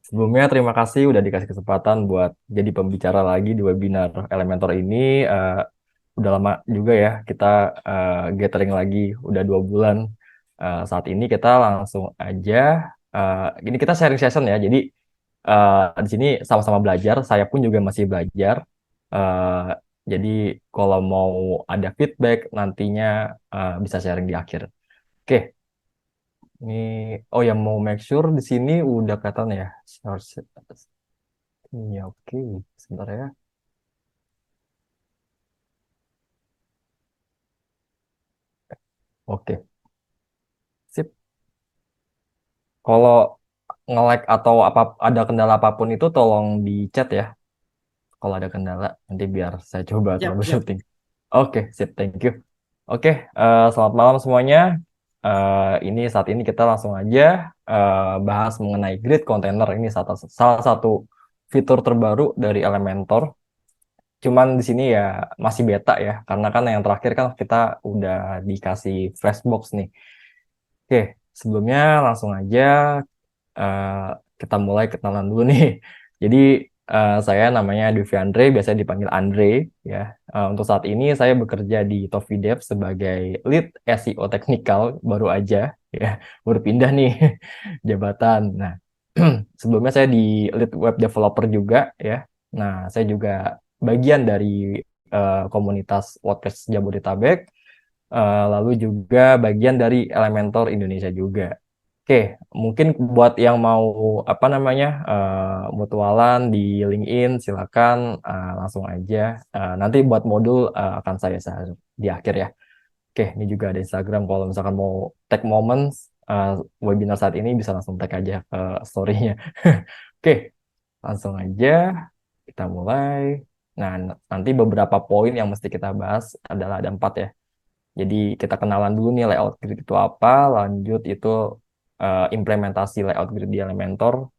Sebelumnya terima kasih udah dikasih kesempatan buat jadi pembicara lagi di webinar Elementor ini. Udah lama juga ya kita gathering lagi, udah 2 bulan. Saat ini kita langsung aja, ini kita sharing session ya. Jadi di sini sama-sama belajar. Saya pun juga masih belajar. Eh, jadi kalau mau ada feedback nantinya bisa sharing di akhir. Oke, ini oh yang mau make sure di sini udah kelihatan ya. Iya, oke. Sebentar ya. Oke, sip. Kalau nge-lag atau apa ada kendala apapun itu tolong di chat ya. Kalau ada kendala nanti biar saya coba Siap, siap. troubleshooting. Oke, sip. Thank you. Oke, selamat malam semuanya. Ini saat ini kita langsung aja bahas mengenai grid container. Ini salah satu fitur terbaru dari Elementor. Cuman di sini ya masih beta ya, karena kan yang terakhir kan kita udah dikasih Flashbox nih. Oke, sebelumnya langsung aja eh, kita mulai kenalan dulu nih. Jadi saya namanya Devi Andre, biasa dipanggil Andre ya. Untuk saat ini saya bekerja di Tofidev sebagai Lead SEO Technical baru aja ya, baru pindah nih jabatan. Nah, sebelumnya saya di Lead Web Developer juga ya. Nah, saya juga bagian dari komunitas WordPress Jabodetabek, lalu juga bagian dari Elementor Indonesia juga. Oke, mungkin buat yang mau apa namanya mutualan di LinkedIn, silakan langsung aja. Nanti buat modul akan saya share di akhir ya. Oke, ini juga ada Instagram. Kalau misalkan mau tag moments webinar saat ini bisa langsung tag aja ke story-nya. Oke, langsung aja kita mulai. Nah, nanti beberapa poin yang mesti kita bahas adalah ada 4 ya. Jadi kita kenalan dulu nih layout grid itu apa, lanjut itu implementasi layout grid di Elementor.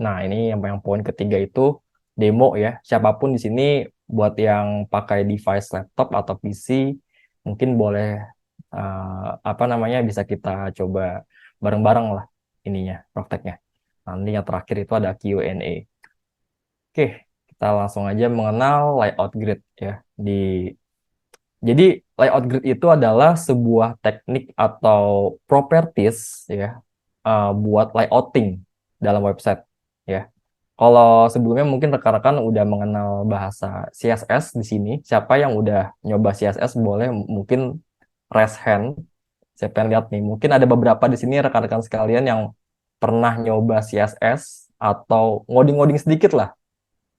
Nah, ini yang poin ketiga itu demo ya. Siapapun di sini buat yang pakai device laptop atau PC mungkin boleh apa namanya bisa kita coba bareng-bareng lah ininya, prakteknya. Nanti yang terakhir itu ada Q&A. Oke, kita langsung aja mengenal layout grid ya. Di Jadi layout grid itu adalah sebuah teknik atau properties ya buat layouting dalam website ya. Kalau sebelumnya mungkin rekan-rekan udah mengenal bahasa CSS di sini. Siapa yang udah nyoba CSS boleh mungkin raise hand. Saya pengen lihat nih. Mungkin ada beberapa di sini rekan-rekan sekalian yang pernah nyoba CSS atau ngoding-ngoding sedikit lah.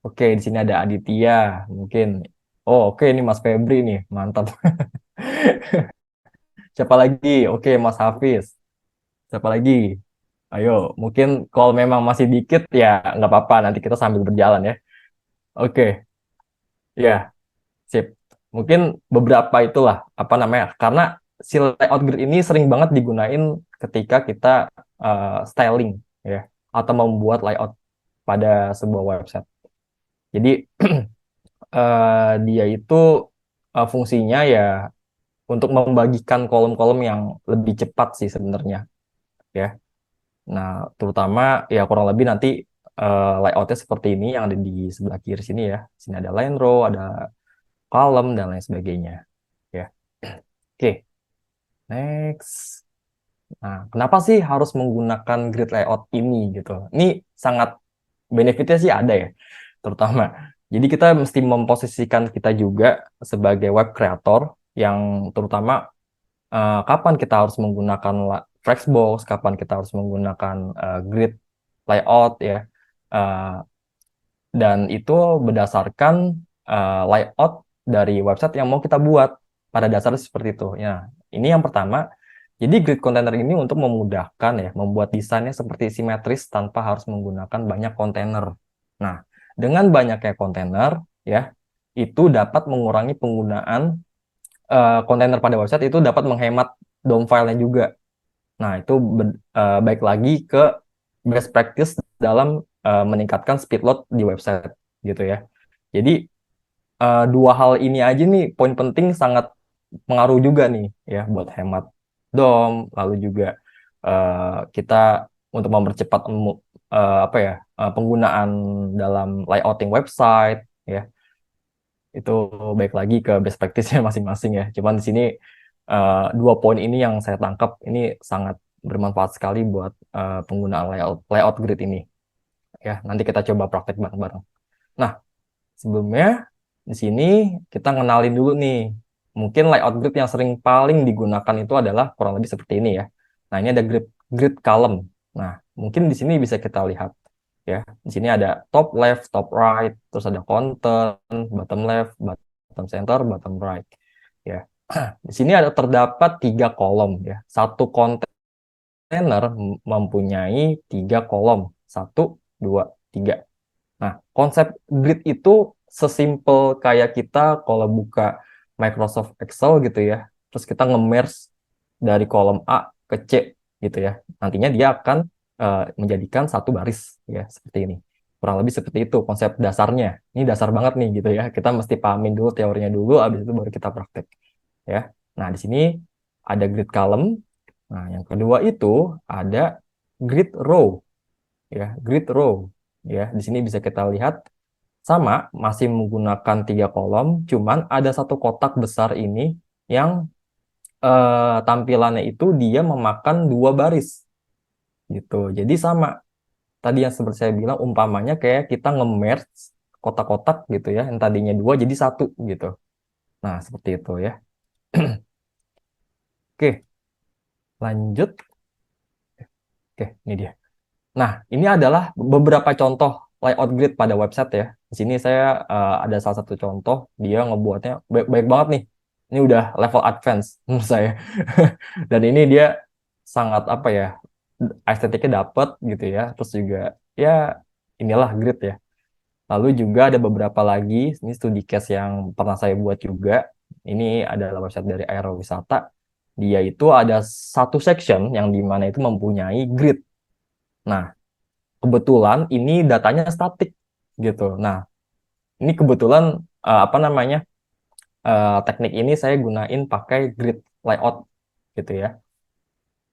Oke, di sini ada Aditya, mungkin. Oh, oke, ini Mas Febri nih, mantap. Siapa lagi? Oke, Mas Hafiz. Siapa lagi? Ayo, mungkin kalau memang masih dikit ya nggak apa-apa. Nanti kita sambil berjalan ya. Oke, ya, sip. Mungkin beberapa itulah apa namanya? Karena si layout grid ini sering banget digunain ketika kita styling ya atau membuat layout pada sebuah website. Jadi dia itu fungsinya ya untuk membagikan kolom-kolom yang lebih cepat sih sebenarnya ya. Nah, terutama ya kurang lebih nanti layoutnya seperti ini yang ada di sebelah kiri sini ya. Sini ada line row, ada column dan lain sebagainya ya. Oke, next. Nah, kenapa sih harus menggunakan grid layout ini gitu? Ini sangat benefitnya sih ada ya, terutama. Jadi kita mesti memposisikan kita juga sebagai web creator yang terutama kapan kita harus menggunakan Flexbox, kapan kita harus menggunakan grid layout ya. Eh, dan itu berdasarkan layout dari website yang mau kita buat. Pada dasarnya seperti itu. Ya, ini yang pertama. Jadi grid container ini untuk memudahkan ya, membuat desainnya seperti simetris tanpa harus menggunakan banyak kontainer. Nah, dengan banyaknya kontainer ya, itu dapat mengurangi penggunaan kontainer pada website, itu dapat menghemat DOM filenya juga. Nah, itu baik lagi ke best practice dalam meningkatkan speed load di website gitu ya. Jadi dua hal ini aja nih poin penting sangat pengaruh juga nih ya buat hemat DOM, lalu juga kita untuk mempercepat apa ya, penggunaan dalam layouting website ya, itu baik lagi ke best practice-nya masing-masing ya. Cuman di sini dua poin ini yang saya tangkap ini sangat bermanfaat sekali buat penggunaan layout grid ini ya. Nanti kita coba praktek bareng-bareng. Nah, sebelumnya di sini kita ngenalin dulu nih. Mungkin layout grid yang sering paling digunakan itu adalah kurang lebih seperti ini ya. Nah, ini ada grid column. Nah, mungkin di sini bisa kita lihat ya. Di sini ada top left, top right, terus ada content, bottom left, bottom center, bottom right. Ya. Di sini ada terdapat 3 kolom ya. Satu kontainer mempunyai 3 kolom. 1, 2, 3. Nah, konsep grid itu sesimpel kayak kita kalau buka Microsoft Excel gitu ya. Terus kita nge-merge dari kolom A ke C gitu ya. Nantinya dia akan menjadikan satu baris ya, seperti ini. Kurang lebih seperti itu konsep dasarnya. Ini dasar banget nih gitu ya. Kita mesti pahamin dulu teorinya dulu, habis itu baru kita praktek ya. Nah, di sini ada grid column. Nah, yang kedua itu ada grid row ya, grid row ya. Di sini bisa kita lihat sama, masih menggunakan 3 kolom, cuman ada satu kotak besar ini yang tampilannya itu dia memakan 2 baris gitu. Jadi sama tadi yang seperti saya bilang, umpamanya kayak kita nge-merge kotak-kotak gitu ya, yang tadinya 2 jadi 1 gitu. Nah, seperti itu ya. Oke, lanjut. Oke, ini dia. Nah, ini adalah beberapa contoh layout grid pada website ya. Di sini saya ada salah satu contoh, dia ngebuatnya baik banget nih. Ini udah level advance menurut saya. Dan ini dia sangat apa ya, estetiknya dapet gitu ya. Terus juga ya inilah grid ya. Lalu juga ada beberapa lagi, ini studi case yang pernah saya buat juga. Ini adalah website dari Aerowisata. Dia itu ada satu section yang dimana itu mempunyai grid. Nah, kebetulan ini datanya statik gitu. Nah, ini kebetulan apa namanya, teknik ini saya gunain pakai grid layout gitu ya.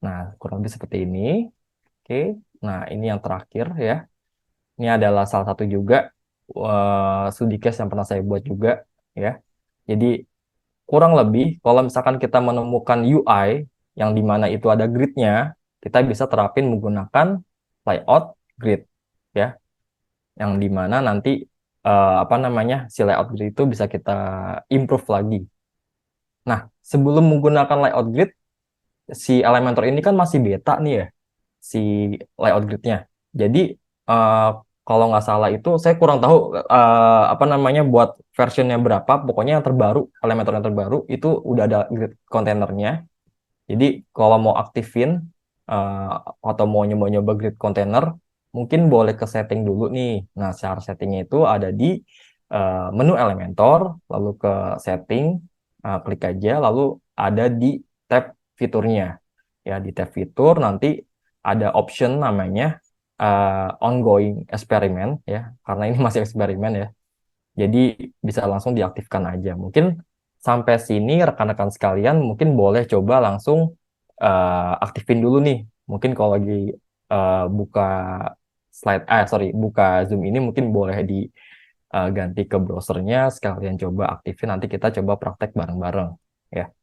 Nah, kurang lebih seperti ini. Oke. Nah, ini yang terakhir ya. Ini adalah salah satu juga studi case yang pernah saya buat juga ya. Jadi kurang lebih kalau misalkan kita menemukan UI yang dimana itu ada gridnya, kita bisa terapin menggunakan layout grid ya. Yang dimana nanti apa namanya, si layout grid itu bisa kita improve lagi. Nah, sebelum menggunakan layout grid, si Elementor ini kan masih beta nih ya, si layout gridnya. Jadi eh, kalau nggak salah itu saya kurang tahu apa namanya buat versionnya berapa. Pokoknya yang terbaru, Elementor yang terbaru itu udah ada grid kontainernya. Jadi kalau mau aktifin eh, atau mau nyoba-nyoba grid container, mungkin boleh ke setting dulu nih. Nah, cara settingnya itu ada di menu Elementor, lalu ke setting, klik aja, lalu ada di tab fiturnya. Ya, di tab fitur nanti ada option namanya ongoing experiment ya, karena ini masih eksperimen ya. Jadi bisa langsung diaktifkan aja. Mungkin sampai sini rekan-rekan sekalian mungkin boleh coba langsung aktifin dulu nih. Mungkin kalau lagi buka buka Zoom ini mungkin boleh diganti ke browsernya, sekalian coba aktifin. Nanti kita coba praktek bareng-bareng ya.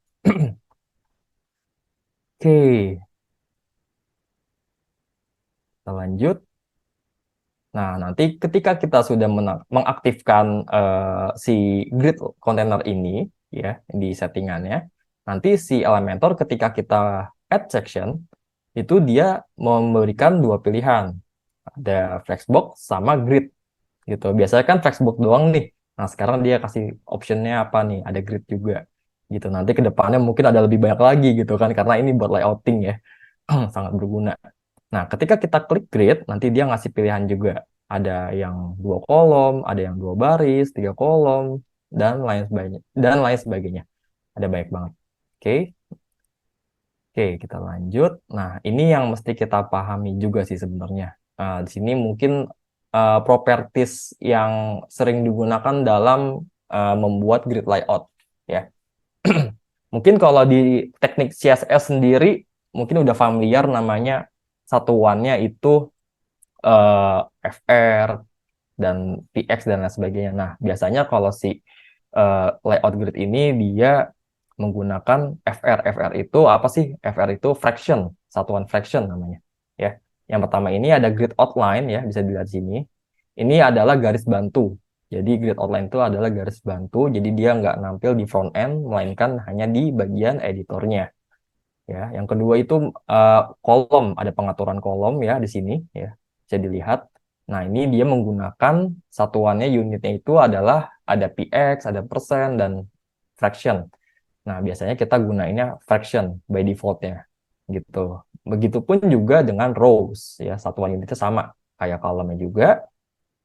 Oke, kita lanjut. Nah, nanti ketika kita sudah mengaktifkan si grid container ini ya di settingannya, nanti si Elementor ketika kita add section itu dia memberikan 2 pilihan. Ada Flexbox sama grid gitu. Biasanya kan Flexbox doang nih. Nah, sekarang dia kasih optionnya apa nih? Ada grid juga gitu. Nanti ke depannya mungkin ada lebih banyak lagi gitu kan, karena ini buat layouting ya. Sangat berguna. Nah, ketika kita klik grid, nanti dia ngasih pilihan juga. Ada yang 2 kolom, ada yang 2 baris, 3 kolom, dan lain sebagainya. Dan lain sebagainya. Ada banyak banget. Oke, oke, kita lanjut. Nah, ini yang mesti kita pahami juga sih sebenarnya. Di sini mungkin properties yang sering digunakan dalam membuat grid layout. Ya, mungkin kalau di teknik CSS sendiri, mungkin udah familiar namanya satuannya itu eh, FR dan PX dan lain sebagainya. Nah, biasanya kalau si layout grid ini dia menggunakan FR. FR itu apa sih? FR itu fraction, satuan fraction namanya. Ya. Yang pertama ini ada grid outline ya, bisa dilihat di sini. Ini adalah garis bantu. Jadi grid outline itu adalah garis bantu, jadi dia nggak nampil di front end, melainkan hanya di bagian editornya. Ya, yang kedua itu kolom, ada pengaturan kolom ya di sini ya, bisa dilihat. Nah, ini dia menggunakan satuannya unitnya itu adalah ada px, ada persen dan fraction. Nah, biasanya kita gunainnya fraction by defaultnya gitu. Begitupun juga dengan rows ya, satuan unitnya sama kayak kolomnya juga.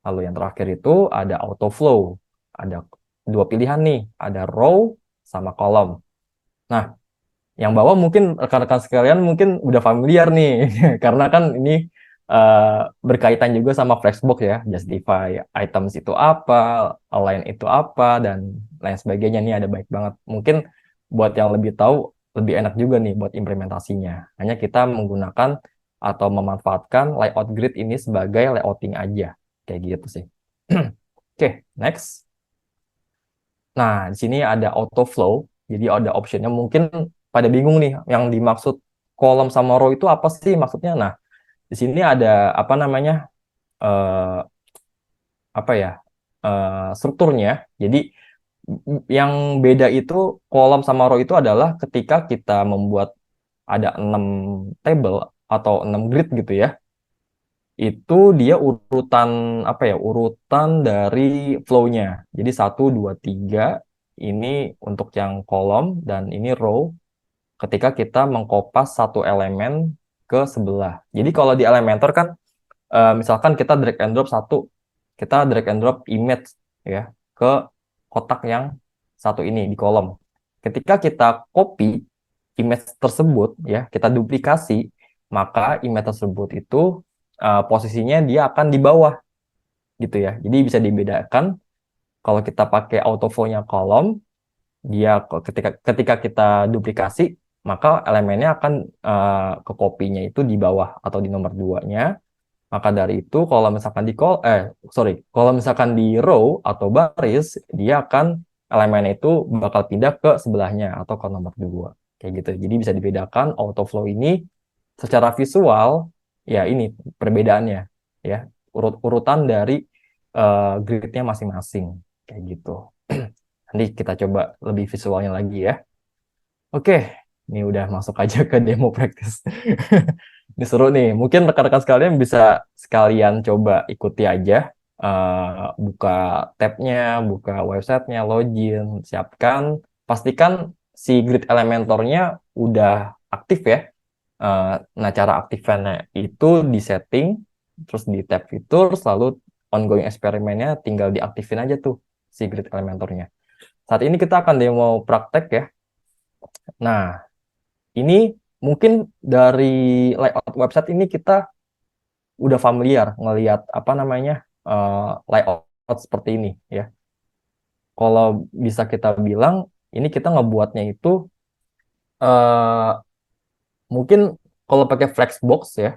Lalu yang terakhir itu ada auto flow. Ada dua pilihan nih, ada row sama kolom. Nah, yang bawah mungkin rekan-rekan sekalian mungkin udah familiar nih, karena kan ini berkaitan juga sama Flexbox ya, justify items itu apa, align itu apa, dan lain sebagainya. Ini ada baik banget. Mungkin buat yang lebih tahu, lebih enak juga nih buat implementasinya. Hanya kita menggunakan atau memanfaatkan layout grid ini sebagai layouting aja. Kayak gitu sih. Oke, next. Nah, di sini ada auto flow. Jadi ada optionnya. Mungkin pada bingung nih, yang dimaksud kolom sama row itu apa sih maksudnya? Nah, di sini ada apa namanya? eh, apa ya? Strukturnya. Jadi yang beda itu kolom sama row itu adalah ketika kita membuat ada 6 table atau 6 grid gitu ya. Itu dia urutan apa ya? Urutan dari flow-nya. Jadi 1, 2, 3 ini untuk yang kolom dan ini row ketika kita mengkopas satu elemen ke sebelah. Jadi kalau di Elementor kan misalkan kita drag and drop satu, kita drag and drop image ya ke kotak yang satu ini di kolom. Ketika kita copy image tersebut ya, kita duplikasi, maka image tersebut itu posisinya dia akan di bawah gitu ya. Jadi bisa dibedakan kalau kita pakai autoflow-nya kolom, dia ketika ketika kita duplikasi maka elemennya akan ke kopinya itu di bawah atau di nomor duanya. Maka dari itu kalau misalkan kalau misalkan di row atau baris dia akan elemennya itu bakal pindah ke sebelahnya atau ke nomor dua kayak gitu. Jadi bisa dibedakan autoflow ini secara visual ya ini perbedaannya ya urutan dari gridnya masing-masing kayak gitu. Nanti kita coba lebih visualnya lagi ya. Oke, ini udah masuk aja ke demo practice. Ini seru nih. Mungkin rekan-rekan sekalian bisa sekalian coba ikuti aja. Buka tabnya, buka websitenya, login, siapkan. Pastikan si grid elementornya udah aktif ya. Eh, nah, cara aktifkannya itu di setting, terus di tab fitur, lalu ongoing eksperimennya tinggal diaktifin aja tuh si grid elementornya. Saat ini kita akan demo praktek ya. Nah, ini mungkin dari layout website ini kita udah familiar ngelihat apa namanya layout seperti ini ya. Kalau bisa kita bilang ini kita ngebuatnya itu eh, mungkin kalau pakai Flexbox ya.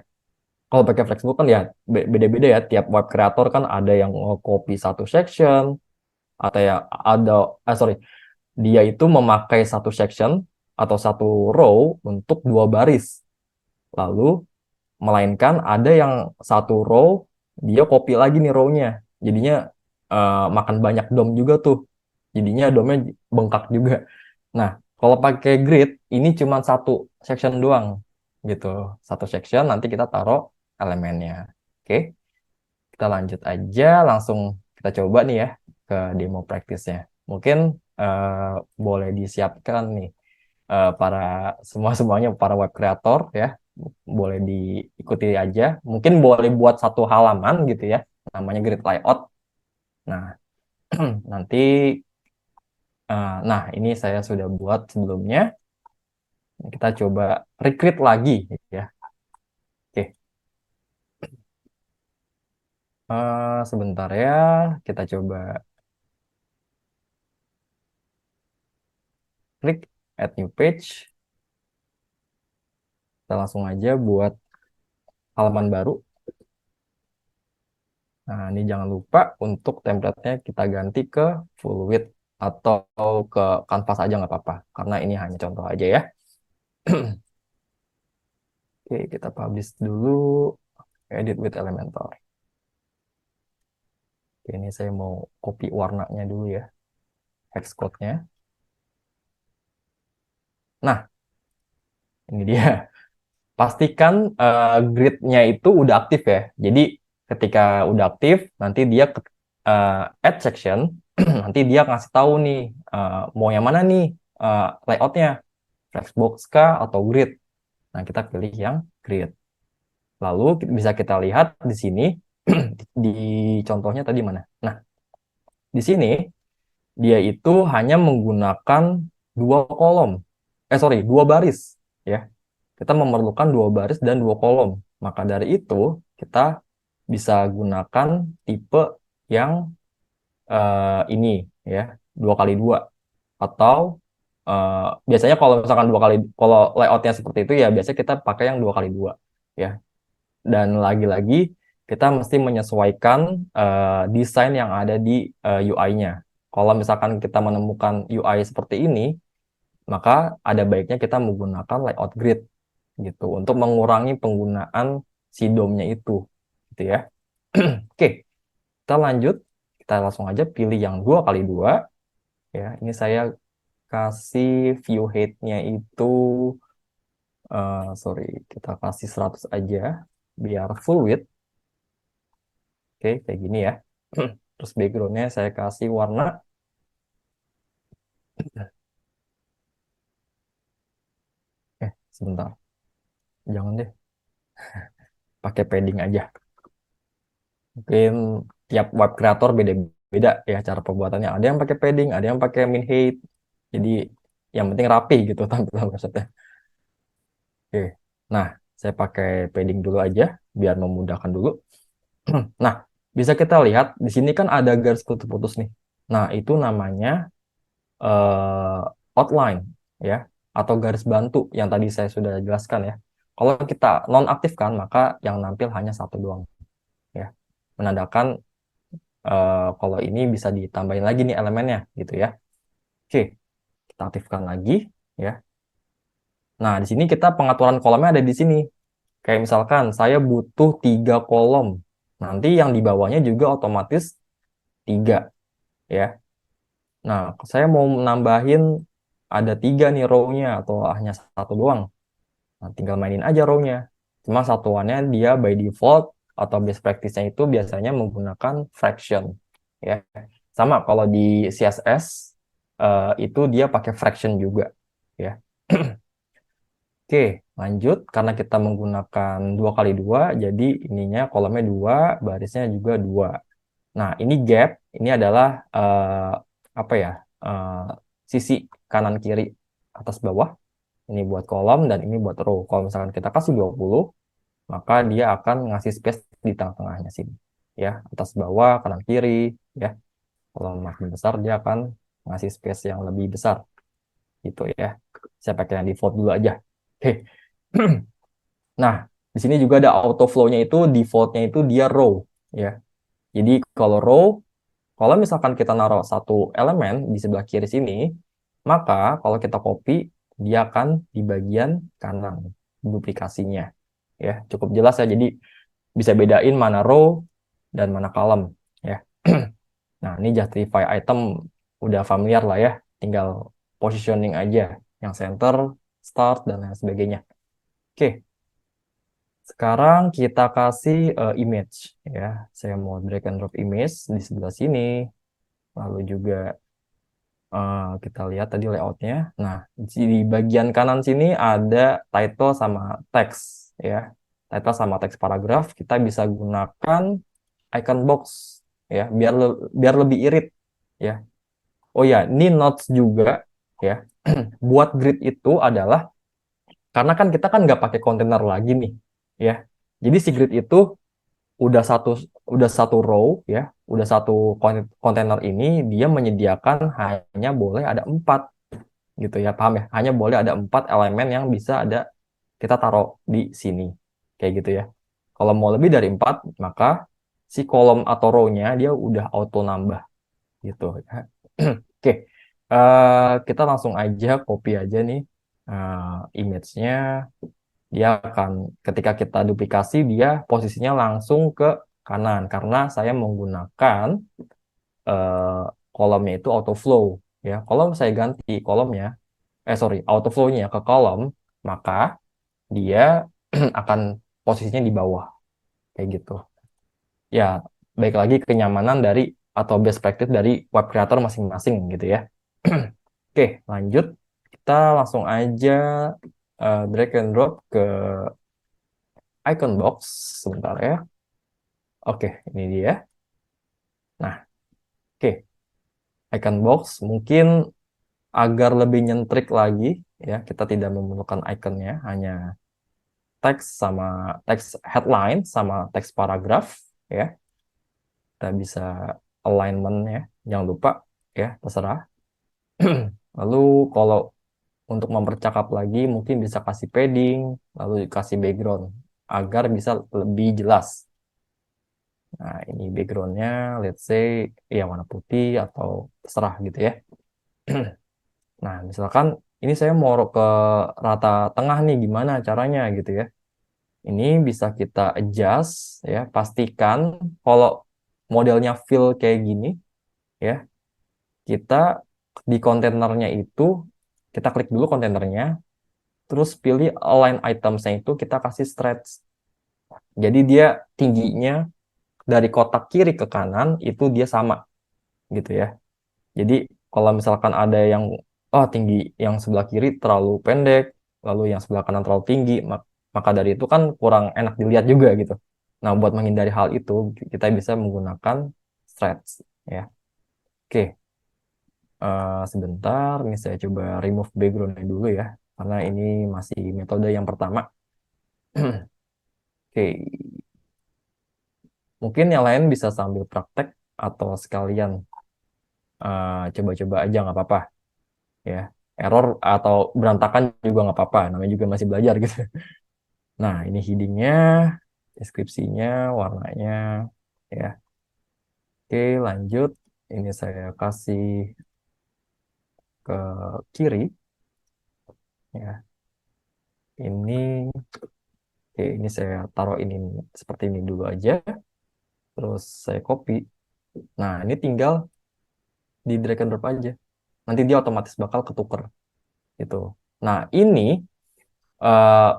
Kalau pakai Flexbox kan ya beda-beda ya. Tiap web creator kan ada yang copy satu section atau ya ada sorry dia itu memakai satu section atau satu row untuk dua baris. Lalu melainkan ada yang satu row dia copy lagi nih row-nya jadinya makan banyak DOM juga tuh jadinya DOM-nya bengkak juga. Nah, kalau pakai grid ini cuma satu section doang gitu, satu section nanti kita taruh elemennya. Oke, kita lanjut aja langsung kita coba nih ya ke demo praktisnya. Mungkin eh, boleh disiapkan nih para semuanya para web creator ya boleh diikuti aja. Mungkin boleh buat satu halaman gitu ya, namanya grid layout. Nah, nanti, nah ini saya sudah buat sebelumnya. Kita coba recreate lagi ya. Oke, sebentar ya. Kita coba klik add new page. Kita langsung aja buat halaman baru. Nah, ini jangan lupa untuk template-nya kita ganti ke full width atau ke kanvas aja nggak apa-apa, karena ini hanya contoh aja ya. Oke, kita publish dulu, edit with Elementor. Oke, ini saya mau copy warnanya dulu ya, hex code-nya. Nah, ini dia. Pastikan grid-nya itu udah aktif ya. Jadi ketika udah aktif, nanti dia add section, nanti dia ngasih tahu nih mau yang mana nih layoutnya, flexbox kah atau grid. Nah, kita pilih yang grid. Lalu bisa kita lihat di sini di contohnya tadi mana. Nah, di sini dia itu hanya menggunakan dua kolom. Dua baris ya. Kita memerlukan dua baris dan dua kolom. Maka dari itu, kita bisa gunakan tipe yang ini ya, 2x2. Atau biasanya kalau misalkan kalau layoutnya seperti itu ya biasanya kita pakai yang 2x2 ya. Dan lagi-lagi kita mesti menyesuaikan desain yang ada di UI-nya. Kalau misalkan kita menemukan UI seperti ini, maka ada baiknya kita menggunakan layout grid gitu untuk mengurangi penggunaan si DOM-nya itu gitu ya. Oke, kita lanjut. Kita langsung aja pilih yang 2x2 ya. Ini saya kasih view height-nya itu sorry, kita kasih 100 aja biar full width. Oke, kayak gini ya. Terus background-nya saya kasih warna. Sebentar. Jangan deh, pakai padding aja. Mungkin tiap web creator beda-beda ya cara pembuatannya. Ada yang pakai padding, ada yang pakai min height. Jadi yang penting rapi gitu tampilan website-nya. Oke. Nah, saya pakai padding dulu aja biar memudahkan dulu. Nah, bisa kita lihat di sini kan ada garis putus-putus nih. Nah, itu namanya outline ya atau garis bantu yang tadi saya sudah jelaskan ya. Kalau kita nonaktifkan maka yang nampil hanya satu doang ya. Menandakan kalau ini bisa ditambahin lagi nih elemennya gitu ya. Oke, kita aktifkan lagi ya. Nah, di sini kita pengaturan kolomnya ada di sini. Kayak misalkan saya butuh 3 kolom. Nanti yang di bawahnya juga otomatis 3 ya. Nah, saya mau nambahin ada 3 nih row-nya atau hanya satu doang. Nah, tinggal mainin aja row-nya. Cuma satuannya dia by default atau best practice-nya itu biasanya menggunakan fraction ya. Sama kalau di CSS itu dia pakai fraction juga ya. Oke, lanjut. Karena kita menggunakan 2x2, jadi ininya kolomnya 2, barisnya juga 2. Nah, ini gap, ini adalah apa ya? Sisi kanan kiri atas bawah. Ini buat kolom dan ini buat row. Kalau misalkan kita kasih 20, maka dia akan ngasih space di tengah-tengahnya sini. Ya, atas bawah, kanan kiri, ya. Kalau makin besar dia akan ngasih space yang lebih besar. Gitu ya. Saya pakai yang default dulu aja. Oke. Nah, di sini juga ada auto flow-nya itu default-nya itu dia row ya. Jadi kalau row, kalau misalkan kita naruh satu elemen di sebelah kiri sini, maka kalau kita copy dia akan di bagian kanan duplikasinya. Ya, cukup jelas ya. Jadi bisa bedain mana row dan mana column ya. Nah, ini justify item udah familiar lah ya. Tinggal positioning aja yang center, start dan lain sebagainya. Oke. Sekarang kita kasih image ya. Saya mau drag and drop image di sebelah sini. Lalu juga kita lihat tadi layoutnya. Nah, di bagian kanan sini ada title sama teks ya. Title sama teks paragraf kita bisa gunakan icon box ya, biar lebih irit ya. Oh ya, ini notes juga ya. Buat grid itu adalah karena kan kita kan nggak pakai kontainer lagi nih ya. Jadi si grid itu udah satu udah satu row ya, udah satu kontainer ini dia menyediakan hanya boleh ada 4 gitu ya, paham ya? Hanya boleh ada 4 elemen yang bisa kita taruh di sini kayak gitu ya. Kalau mau lebih dari 4 maka si kolom atau row-nya dia udah auto nambah gitu. Oke, kita langsung aja copy aja nih image-nya. Dia akan ketika kita duplikasi dia posisinya langsung ke kanan karena saya menggunakan eh, kolomnya itu auto flow ya. Kalau saya ganti kolomnya, sorry, auto flow-nya ke kolom, maka dia akan posisinya di bawah kayak gitu. Ya, baik lagi kenyamanan dari atau best practice dari web creator masing-masing gitu ya. Oke, lanjut. Kita langsung aja drag and drop ke icon box sebentar ya. Oke, ini dia. Nah, oke. Icon box mungkin agar lebih nyentrik lagi ya, kita tidak memerlukan iconnya, hanya teks sama teks headline sama teks paragraf ya. Kita bisa alignment ya, jangan lupa ya, terserah. Lalu kalau untuk mempercakap lagi mungkin bisa kasih padding, lalu kasih background agar bisa lebih jelas. Nah, ini backgroundnya, let's say, ya warna putih atau terserah gitu ya. Nah, misalkan ini saya mau ke rata tengah nih, gimana caranya gitu ya. Ini bisa kita adjust ya, pastikan kalau modelnya fill kayak gini ya, kita di kontainernya itu, kita klik dulu kontainernya, terus pilih align itemsnya itu kita kasih stretch. Jadi dia tingginya dari kotak kiri ke kanan itu dia sama gitu ya. Jadi kalau misalkan ada yang tinggi yang sebelah kiri terlalu pendek, lalu yang sebelah kanan terlalu tinggi, maka dari itu kan kurang enak dilihat juga gitu. Nah, buat menghindari hal itu, kita bisa menggunakan stretch ya. Oke, sebentar, ini saya coba remove background-nya dulu ya, karena ini masih metode yang pertama. Oke, mungkin yang lain bisa sambil praktek atau sekalian coba-coba aja nggak apa-apa ya. Error atau berantakan juga nggak apa-apa, namanya juga masih belajar gitu. Nah, ini headingnya, deskripsinya, warnanya, ya. Oke, lanjut. Ini saya kasih ke kiri, ya. Ini, oke, ini saya taruh ini seperti ini dulu aja. Terus saya copy. Nah, ini tinggal di drag and drop aja. Nanti dia otomatis bakal ketuker gitu. Nah, ini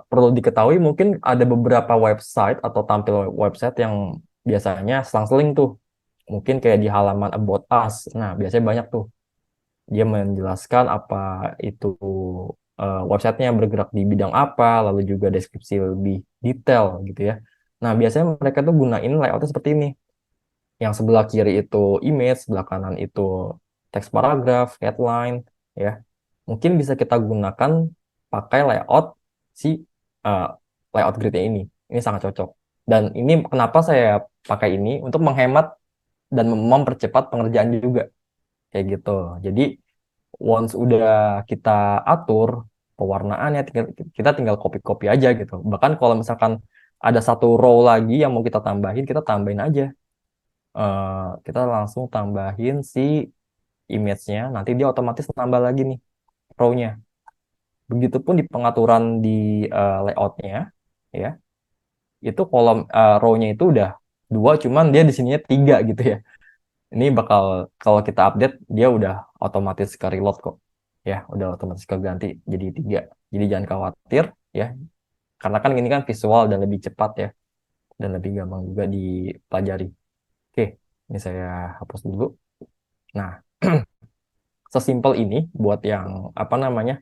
perlu diketahui mungkin ada beberapa website atau tampil website yang biasanya selang-seling tuh. Mungkin kayak di halaman About Us. Nah, biasanya banyak tuh. Dia menjelaskan apa itu websitenya bergerak di bidang apa, lalu juga deskripsi lebih detail gitu ya. Nah, biasanya mereka tuh gunain layoutnya seperti ini. Yang sebelah kiri itu image, sebelah kanan itu teks paragraf, headline, ya. Mungkin bisa kita gunakan pakai layout si uh, layout grid-nya ini. Ini sangat cocok. Dan ini kenapa saya pakai ini untuk menghemat dan mempercepat pengerjaan juga kayak gitu. Jadi once udah kita atur pewarnaannya, kita tinggal copy-copy aja gitu. Bahkan kalau misalkan ada satu row lagi yang mau kita tambahin, kita tambahin aja. Kita langsung tambahin si image-nya, nanti dia otomatis nambah lagi nih row-nya. Begitupun di pengaturan di layout-nya, ya, itu kolom row-nya itu udah dua, cuman dia di sininya tiga gitu ya. Ini bakal kalau kita update dia udah otomatis ke reload kok, ya, udah otomatis keganti jadi tiga. Jadi jangan khawatir ya, karena kan ini kan visual dan lebih cepat ya, dan lebih gampang juga dipelajari. Oke, ini saya hapus dulu. Nah, sesimpel ini buat yang apa namanya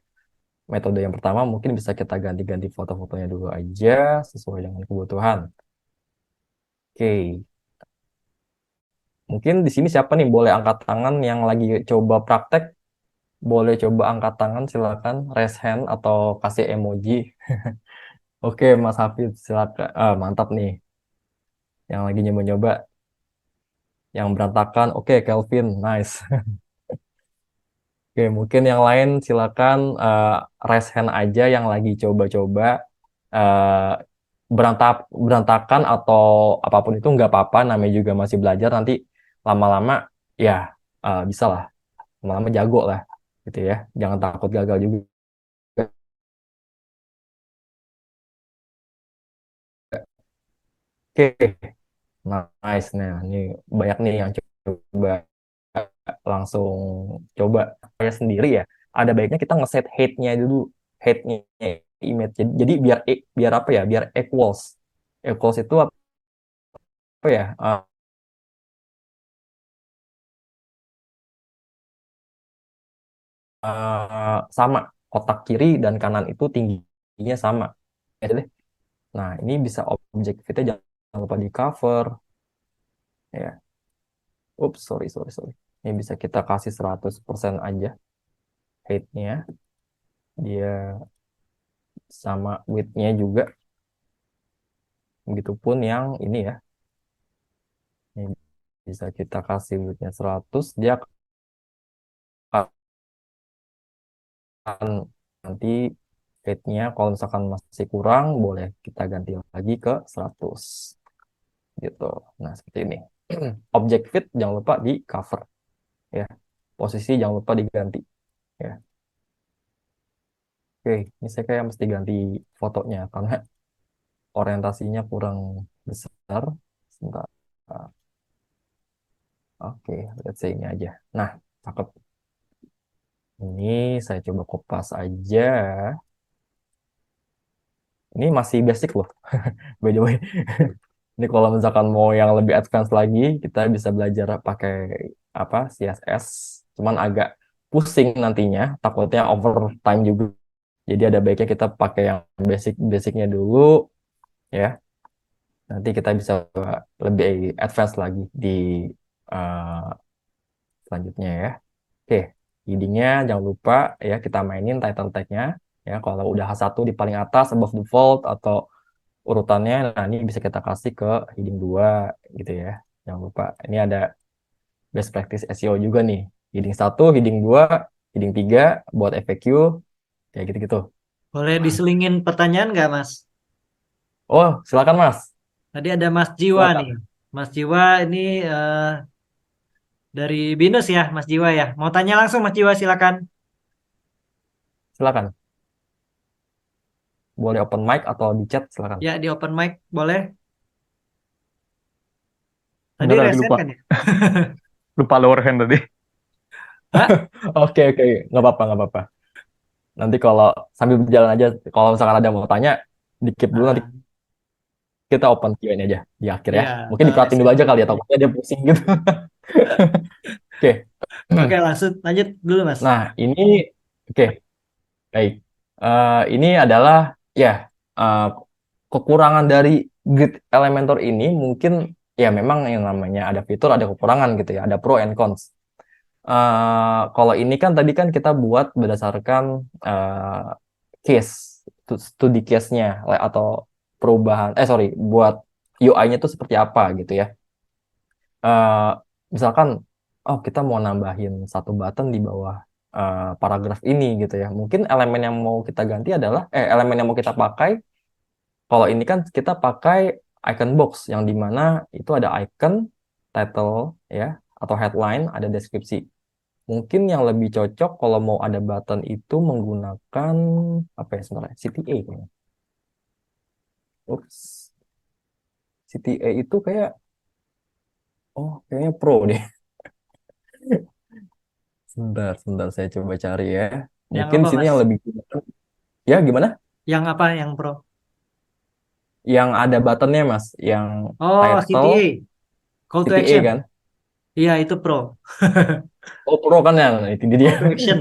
metode yang pertama mungkin bisa kita ganti-ganti foto-fotonya dulu aja sesuai dengan kebutuhan. Oke, mungkin di sini siapa nih boleh angkat tangan yang lagi coba praktek? Boleh coba angkat tangan silakan, raise hand atau kasih emoji. Oke, Mas Hafid silakan. Mantap nih. Yang lagi nyoba-nyoba, yang berantakan. Oke, Kelvin, nice. Oke, mungkin yang lain silakan raise hand aja yang lagi coba-coba. berantakan atau apapun itu nggak apa-apa, namanya juga masih belajar, nanti lama-lama ya bisa lah, lama-lama jago lah gitu ya, jangan takut gagal juga. Oke, nice. Nah, ini banyak nih yang coba langsung coba saya sendiri ya. Ada baiknya kita ngeset hate-nya dulu, hate-nya image. Jadi biar apa ya? Biar equals. Equals itu apa ya? Sama, kotak kiri dan kanan itu tingginya sama. Ya deh. Nah, ini bisa objek kita jangan lupa di cover ya. Ups, sorry sorry sorry. Ini bisa kita kasih 100% aja height-nya. Dia sama width-nya juga. Begitupun yang ini ya. Ini bisa kita kasih width-nya 100, dia akan nanti height-nya kalau misalkan masih kurang boleh kita ganti lagi ke 100 gitu. Nah, seperti ini. Object fit jangan lupa di cover ya. Posisi jangan lupa diganti ya. Oke, ini saya kayak mesti ganti fotonya karena orientasinya kurang besar. Sebentar. Oke, let's say ini aja. Nah, cakep. Ini saya coba kopas aja. Ini masih basic loh, by the way. Ini kalau misalkan mau yang lebih advance lagi, kita bisa belajar pakai apa CSS. Cuman agak pusing nantinya, takutnya overtime juga. Jadi ada baiknya kita pakai yang basic-basicnya dulu, ya. Nanti kita bisa lebih advance lagi di uh, selanjutnya ya. Oke, headingnya jangan lupa ya kita mainin title tag-nya ya. Kalau udah H1 di paling atas above default atau urutannya, nah ini bisa kita kasih ke heading 2 gitu ya. Jangan lupa. Ini ada best practice SEO juga nih. Heading 1, heading 2, heading 3 buat FAQ kayak gitu-gitu. Boleh diselingin pertanyaan nggak, Mas? Oh, silakan Mas. Tadi ada Mas Jiwa nih. Silakan. Mas Jiwa ini dari Binus ya, Mas Jiwa ya. Mau tanya langsung, Mas Jiwa, silakan. Silakan. Boleh open mic atau di chat silakan. Ya, di open mic boleh. Tadi Enggak tadi reset lupa. kan ya? Lupa lower hand tadi. Hah? Oke, oke, nggak apa-apa, nggak apa-apa. Nanti kalau sambil berjalan aja, kalau misalkan ada yang mau tanya, di keep dulu, nanti Ah, kita open Q&A aja di akhir ya. ya, Mungkin diperhatiin reset dulu aja dulu kali ya, tadi. takutnya dia pusing gitu. Oke. Oke, langsung lanjut dulu, Mas. Nah, ini oke, baik. Ini adalah ya eh, kekurangan dari Grid Elementor ini mungkin ya memang yang namanya ada fitur ada kekurangan gitu ya, ada pro and cons. Kalau ini kan tadi kan kita buat berdasarkan case, studi case-nya atau perubahan, sorry, buat UI-nya itu seperti apa gitu ya. Eh, Misalkan, oh kita mau nambahin satu button di bawah paragraf ini gitu ya. Mungkin elemen yang mau kita ganti adalah, elemen yang mau kita pakai, kalau ini kan kita pakai icon box, yang dimana itu ada icon, title ya, atau headline, ada deskripsi. Mungkin yang lebih cocok kalau mau ada button itu menggunakan apa ya sebenarnya? CTA kayaknya. Ups, CTA itu kayak kayaknya pro deh. Sebentar, sebentar saya coba cari ya. Yang Mungkin apa, sini Mas? yang lebih ya gimana? Yang apa yang pro? Yang ada buttonnya Mas, yang Oh, title CTA. Call to CTA action. kan? Iya, itu pro. Oh pro kan ya, nah, itu dia. Call to action.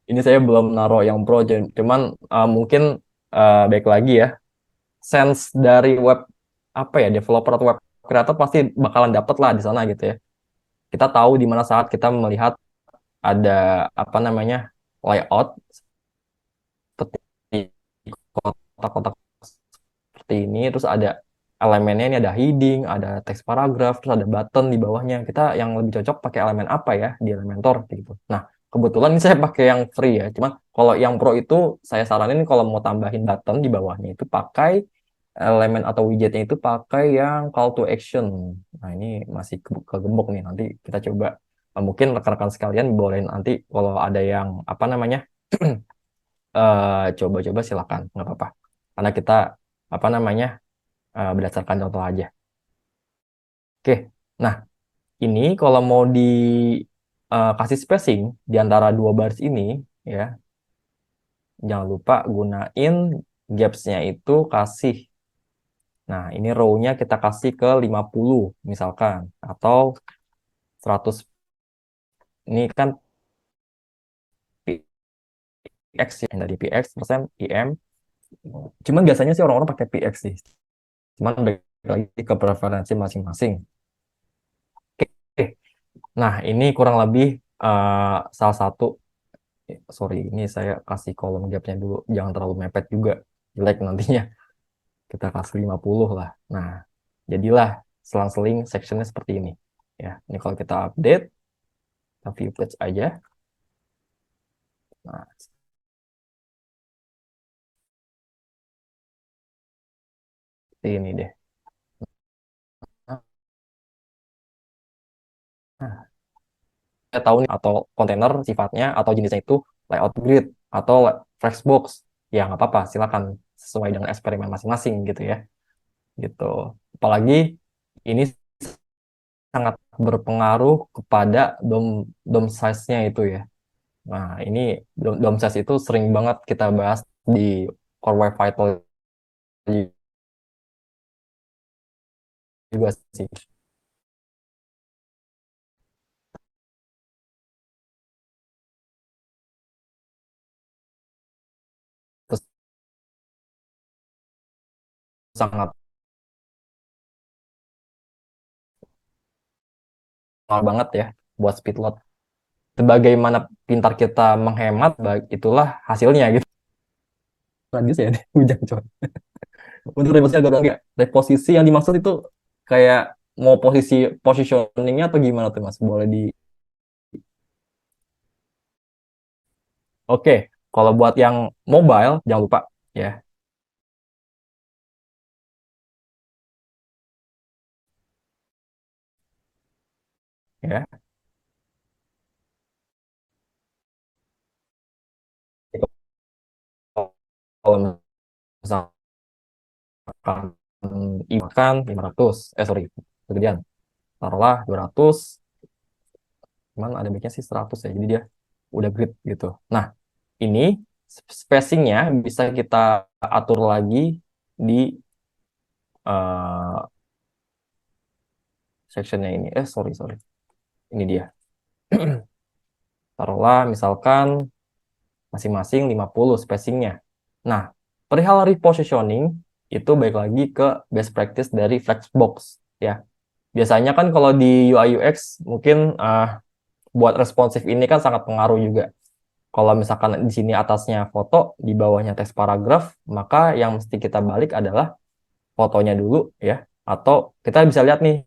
Ini saya belum naruh yang pro, cuman mungkin baik lagi ya. Sense dari web apa ya developer atau web creator pasti bakalan dapet lah di sana gitu ya. Kita tahu di mana saat kita melihat ada apa namanya layout seperti kotak-kotak seperti ini, terus ada elemennya, ini ada heading, ada teks paragraf, terus ada button di bawahnya. Kita yang lebih cocok pakai elemen apa ya di Elementor gitu. Nah, kebetulan ini saya pakai yang free ya. Cuman kalau yang pro itu saya saranin kalau mau tambahin button di bawahnya itu pakai elemen atau widgetnya itu pakai yang call to action. Nah, ini masih kegembok nih. Nanti kita coba. Mungkin rekan-rekan sekalian boleh nanti kalau ada yang apa namanya coba-coba silakan, nggak apa-apa. Karena kita apa namanya berdasarkan contoh aja. Oke. Nah, ini kalau mau kasih spacing di antara dua baris ini, ya, jangan lupa gunain gaps-nya itu kasih. Nah, ini row-nya kita kasih ke 50 misalkan. Atau 100. Ini kan PX ya. Dari PX persen IM. Cuman biasanya sih orang-orang pakai PX sih. Cuman balik lagi ke preferensi masing-masing. Oke. Nah, ini kurang lebih salah satu. Sorry, ini saya kasih kolom gapnya dulu. Jangan terlalu mepet juga. Jelek nantinya. Kita kasih 50 lah. Nah, jadilah selang-seling sectionnya seperti ini. Ya, ini kalau kita update, kita view page aja. Nah, seperti ini deh. Nah, kita tahu nih, atau kontainer sifatnya atau jenisnya itu layout grid atau flexbox. Ya, nggak apa-apa, silakan sesuai dengan eksperimen masing-masing gitu ya. Gitu. Apalagi ini sangat berpengaruh kepada DOM size-nya itu ya. Nah, ini DOM size itu sering banget kita bahas di Core Web Vital juga sih. Terus sangat mahal banget ya buat speed load. Sebagaimana pintar kita menghemat, itulah hasilnya gitu. Radius ya, hujan coy. Untuk reposisi agak enggak. Reposisi yang dimaksud itu kayak mau positioningnya atau gimana tuh Mas? Boleh di. Oke, kalau buat yang mobile jangan lupa ya. Ya. Kalau misalkan ikan 500, sorry, kegedean. Taruhlah 200, cuman ada baiknya sih 100 ya. Jadi dia udah grid gitu. Nah, ini spacingnya bisa kita atur lagi di eh, sectionnya ini. Sorry, sorry. Ini dia. Taruhlah misalkan masing-masing 50 spacingnya. Nah, perihal repositioning itu baik lagi ke best practice dari Flexbox ya. Biasanya kan kalau di UI UX mungkin buat responsif ini kan sangat pengaruh juga. Kalau misalkan di sini atasnya foto, di bawahnya teks paragraf, maka yang mesti kita balik adalah fotonya dulu ya. Atau kita bisa lihat nih,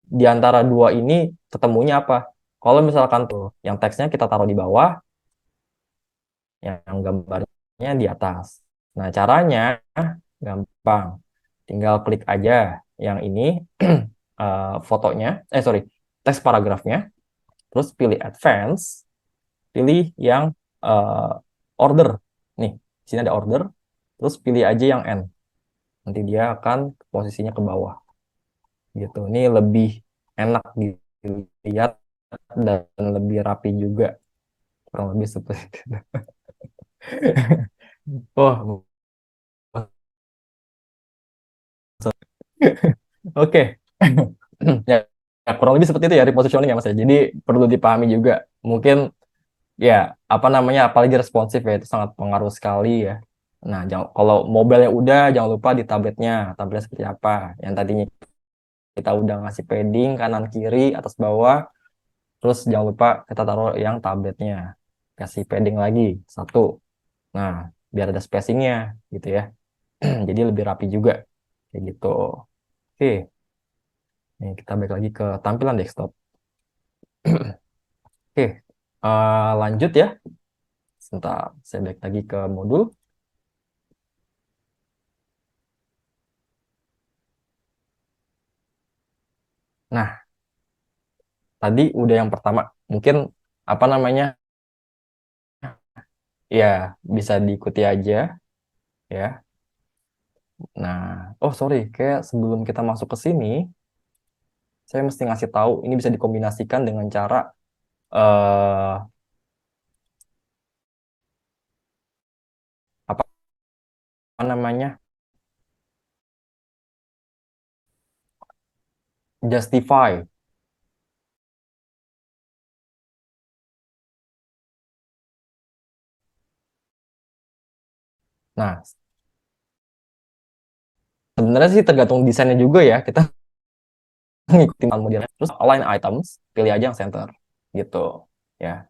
di antara dua ini ketemunya apa. Kalau misalkan tuh yang teksnya kita taruh di bawah, yang gambarnya di atas. Nah, caranya gampang. Tinggal klik aja yang ini, fotonya, sorry, teks paragrafnya, terus pilih advance, pilih yang eh, order. Nih, di sini ada order, terus pilih aja yang N. Nanti dia akan posisinya ke bawah. Gitu. Ini lebih enak dilihat dan lebih rapi juga. Kurang lebih seperti itu. Oh, oke. Ya, ya, kurang lebih seperti itu ya repositioning ya Mas ya. Jadi perlu dipahami juga. Mungkin ya apa namanya apalagi responsif ya itu sangat pengaruh sekali ya. Nah, kalau mobile yang udah jangan lupa di tabletnya. Tabletnya seperti apa? Yang tadinya kita udah ngasih padding kanan kiri atas bawah. Terus jangan lupa kita taruh yang tabletnya. Kasih padding lagi satu. Nah, biar ada spacingnya gitu ya. Jadi lebih rapi juga kayak gitu. Oke, nih kita balik lagi ke tampilan desktop. Oke, lanjut ya. Sebentar, saya balik lagi ke modul. Nah, tadi udah yang pertama. Mungkin apa namanya? Ya, bisa diikuti aja ya. Nah, oh sorry, kayak sebelum kita masuk ke sini, saya mesti ngasih tahu ini bisa dikombinasikan dengan cara eh apa namanya? Justify. Nah, sebenarnya sih tergantung desainnya juga ya. Kita ngikutin modelnya. Terus align items, pilih aja yang center gitu ya.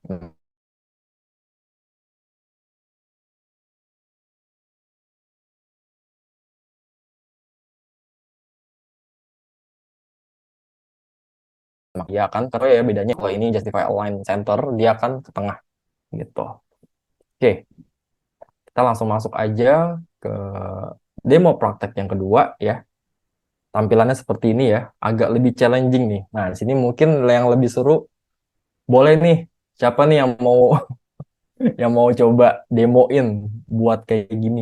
Ya kan, tapi ya bedanya kalau ini justify align center, dia kan ke tengah gitu. Oke, kita langsung masuk aja ke demo praktek yang kedua ya. Tampilannya seperti ini ya, agak lebih challenging nih. Nah, di sini mungkin yang lebih seru, boleh nih, siapa nih yang mau yang mau coba demoin buat kayak gini?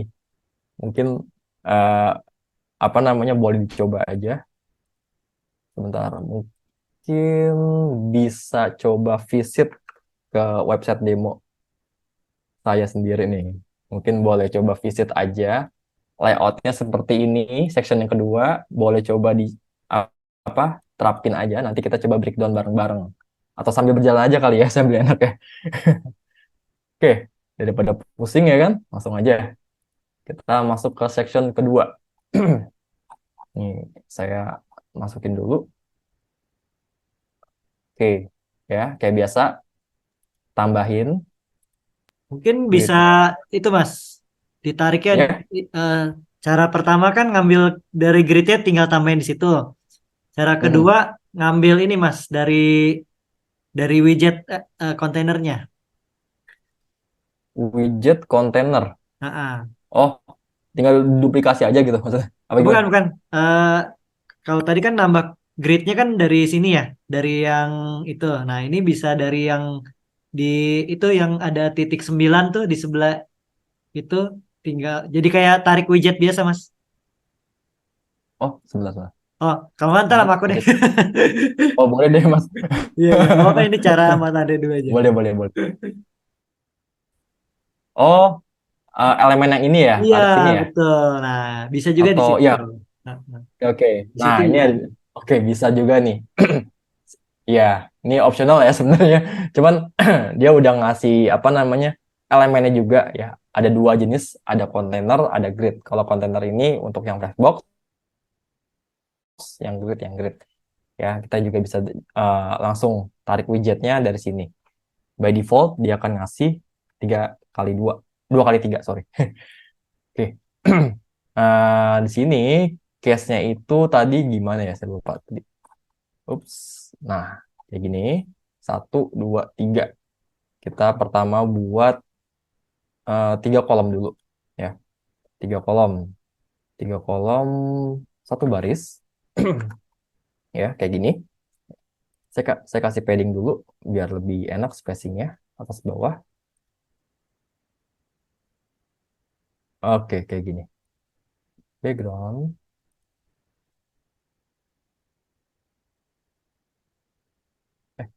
Mungkin eh, apa namanya boleh dicoba aja. Sebentar, mungkin bisa coba visit ke website demo saya sendiri nih. Mungkin boleh coba visit aja. Layoutnya seperti ini. Section yang kedua boleh coba di apa terapin aja. Nanti kita coba breakdown bareng-bareng. Atau sambil berjalan aja kali ya, sambil enak ya. Oke, daripada pusing ya kan, langsung aja. Kita masuk ke section kedua. Nih, saya masukin dulu. Oke, ya, kayak biasa, tambahin Mungkin bisa grid. itu Mas, ditariknya Ya, eh, cara pertama kan ngambil dari gridnya tinggal tambahin di situ. Cara mm, kedua ngambil ini Mas dari widget kontainernya. widget container. Ah, ah. Oh, tinggal duplikasi aja gitu maksudnya. Apa Bukan, gimana? bukan. Kalau tadi kan nambah gridnya kan dari sini ya, dari yang itu. Nah, ini bisa dari yang di itu yang ada titik 9 tuh di sebelah itu tinggal. Jadi kayak tarik widget biasa, Mas. Oh, sebelah sana. Oh, kalau nggak Tarik sama aku deh. widget. Oh, boleh deh, Mas. Iya, iya. Gak apa-apa ini cara Mas Ade dulu aja. Boleh, boleh, boleh. Oh, elemen yang ini ya, Iya, tarik sini ya. betul. Nah, bisa juga di Atau situ. ya, Nah, nah. oke. Oke. Di Nah, situ ini bisa. oke bisa juga nih. Ya, ini optional ya sebenarnya. Cuman dia udah ngasih apa namanya elemennya juga ya. Ada dua jenis, ada kontainer, ada grid. Kalau kontainer ini untuk yang flashbox, yang grid. Ya, kita juga bisa langsung tarik widgetnya dari sini. By default dia akan ngasih 3 kali 2, 2 kali 3, sorry. Oke. Di sini case-nya itu tadi gimana ya? Saya lupa tadi. Ups. Nah, kayak gini. 1, 2, 3. Kita pertama buat 3 kolom dulu. Ya, 3 kolom. 3 kolom, 1 baris. Ya, kayak gini. Saya kasih padding dulu biar lebih enak spacingnya atas bawah. Oke, kayak gini. Background. Eh,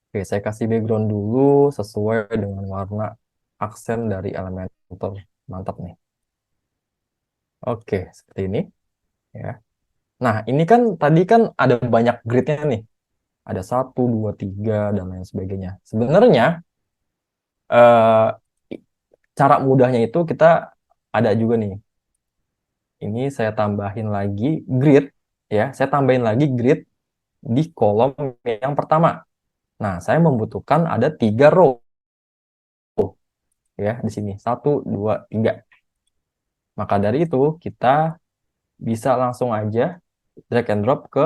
Oke, saya kasih background dulu sesuai dengan warna aksen dari Elementor. Mantap nih. Oke, seperti ini ya. Nah, ini kan tadi kan ada banyak gridnya nih. Ada 1, 2, 3 dan lain sebagainya. Sebenarnya eh, cara mudahnya itu kita ada juga nih. Ini saya tambahin lagi grid ya. Saya tambahin lagi grid di kolom yang pertama. Nah, saya membutuhkan ada 3 row ya di sini. 1, 2, 3. Maka dari itu kita bisa langsung aja drag and drop ke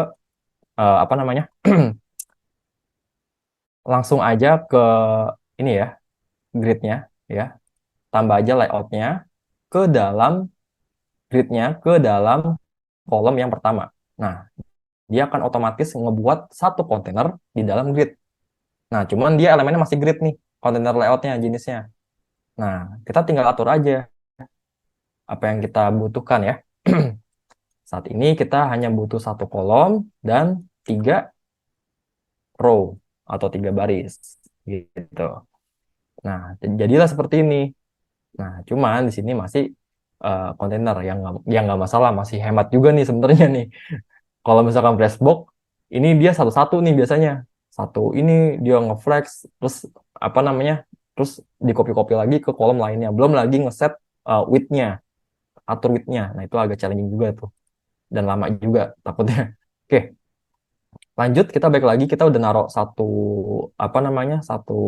apa namanya? Langsung aja ke ini ya, gridnya ya. Tambah aja layoutnya ke dalam gridnya ke dalam kolom yang pertama. Nah, dia akan otomatis ngebuat satu kontainer di dalam grid. Nah, cuman dia elemennya masih grid nih, kontainer layoutnya, jenisnya. Nah, kita tinggal atur aja apa yang kita butuhkan ya. Saat ini kita hanya butuh satu kolom dan 3 row atau 3 baris gitu. Nah, jadilah seperti ini. Nah, cuman di sini masih kontainer yang nggak masalah, masih hemat juga nih sebenarnya nih. Kalau misalkan Flashbox, ini dia satu-satu nih biasanya. Satu ini dia ngeflex, terus apa namanya, terus di copy-copy lagi ke kolom lainnya. Belum lagi ngeset width-nya, atur width-nya. Nah, itu agak challenging juga tuh. Dan lama juga takutnya. Oke, lanjut kita balik lagi. Kita udah naruh satu, apa namanya, satu